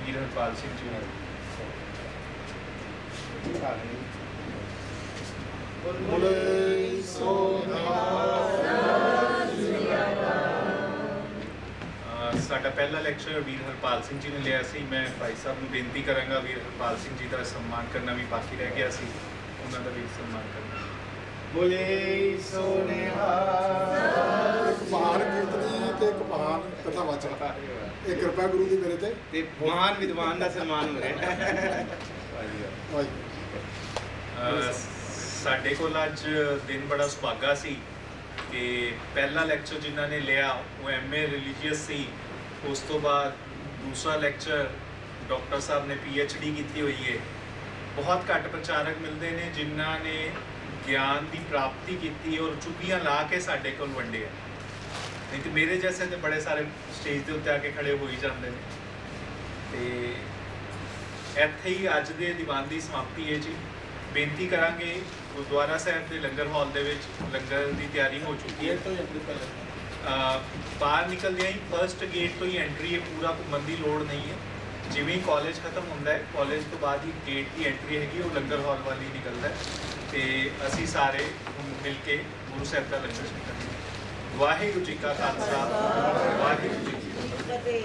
ਵੀਰ ਹਰਪਾਲ ਸਿੰਘ ਜੀ ਬੋਲੇ ਸੋ ਸਾਡਾ ਪਹਿਲਾ ਲੈਕਚਰ ਵੀਰ ਹਰਪਾਲ ਸਿੰਘ ਜੀ ਨੇ ਲਿਆ ਸੀ। ਮੈਂ ਭਾਈ ਸਾਹਿਬ ਨੂੰ ਬੇਨਤੀ ਕਰਾਂਗਾ ਵੀਰ ਹਰਪਾਲ ਸਿੰਘ ਜੀ ਦਾ ਸਨਮਾਨ ਕਰਨਾ ਵੀ ਬਾਕੀ ਰਹਿ ਗਿਆ ਸੀ, ਉਹਨਾਂ ਦਾ ਵੀ ਸਨਮਾਨ ਕਰਨਾ। ਬੋਲੇ ਸੋ ਨਿਹਾਲ। ਇੱਕ ਮਹਾਨ ਕੀਰਤਨੀ ਤੇ ਇੱਕ ਮਹਾਨ ਕਥਾਵਾਚਕ, ਇਹ ਕਿਰਪਾ ਗੁਰੂ ਦੀ ਮੇਰੇ ਤੇ ਮਹਾਨ ਵਿਦਵਾਨ ਦਾ ਸਨਮਾਨ ਹੋ ਰਿਹਾ। ਸਾਡੇ ਕੋਲ ਅੱਜ ਦਿਨ ਬੜਾ ਸੁਭਾਗਾ ਸੀ ਕਿ ਪਹਿਲਾ ਲੈਕਚਰ ਜਿਨ੍ਹਾਂ ਨੇ ਲਿਆ ਉਹ ਐਮਏ ਰਿਲੀਜੀਅਸ ਸੀ। ਉਸ ਤੋਂ ਬਾਅਦ ਦੂਸਰਾ ਲੈਕਚਰ ਡਾਕਟਰ ਸਾਹਿਬ ਨੇ PhD ਕੀਤੀ ਹੋਈ ਹੈ। ਬਹੁਤ ਘੱਟ ਪ੍ਰਚਾਰਕ ਮਿਲਦੇ ਨੇ ਜਿਨ੍ਹਾਂ ਨੇ ਗਿਆਨ ਦੀ ਪ੍ਰਾਪਤੀ ਕੀਤੀ ਔਰ ਚੁੱਪੀਆਂ ਲਾ ਕੇ ਸਾਡੇ ਕੋਲ ਵੰਡੇ ਆ। ਨਹੀਂ ਤੇ ਮੇਰੇ ਜੈਸੇ ਤੇ ਬੜੇ ਸਾਰੇ ਸਟੇਜ ਦੇ ਉੱਤੇ ਆ ਕੇ ਖੜੇ ਹੋ ਹੀ ਜਾਂਦੇ ਨੇ। ਤੇ ਇੱਥੇ ਹੀ ਅੱਜ ਦੇ ਦੀਵਾਨ ਦੀ ਸਮਾਪਤੀ ਹੈ ਜੀ। ਬੇਨਤੀ ਕਰਾਂਗੇ, ਗੁਰਦੁਆਰਾ ਸਾਹਿਬ ਦੇ ਲੰਗਰ ਹਾਲ ਦੇ ਵਿੱਚ ਲੰਗਰ ਦੀ ਤਿਆਰੀ ਹੋ ਚੁੱਕੀ ਹੈ। ਬਾਹਰ ਨਿਕਲਦਿਆਂ ਹੀ ਫਰਸਟ ਗੇਟ ਤੋਂ ਹੀ ਐਂਟਰੀ ਹੈ, ਪੂਰਾ ਘੁੰਮਣ ਦੀ ਲੋੜ ਨਹੀਂ ਹੈ। ਜਿਵੇਂ ਹੀ ਕਾਲਜ ਖਤਮ ਹੁੰਦਾ ਹੈ, ਕਾਲਜ ਤੋਂ ਬਾਅਦ ਹੀ ਗੇਟ ਦੀ ਐਂਟਰੀ ਹੈਗੀ, ਉਹ ਲੰਗਰ ਹਾਲ ਵੱਲ ਹੀ ਨਿਕਲਦਾ ਹੈ। ਤੇ ਅਸੀਂ ਸਾਰੇ ਮਿਲ ਕੇ ਗੁਰੂ ਸਾਹਿਬ ਦਾ ਲੰਗਰ ਛਕਾਂਗੇ। ਵਾਹਿਗੁਰੂ ਜੀ ਕਾ ਖਾਲਸਾ, ਵਾਹਿਗੁਰੂ ਜੀ ਕੀ ਫਤਿਹ।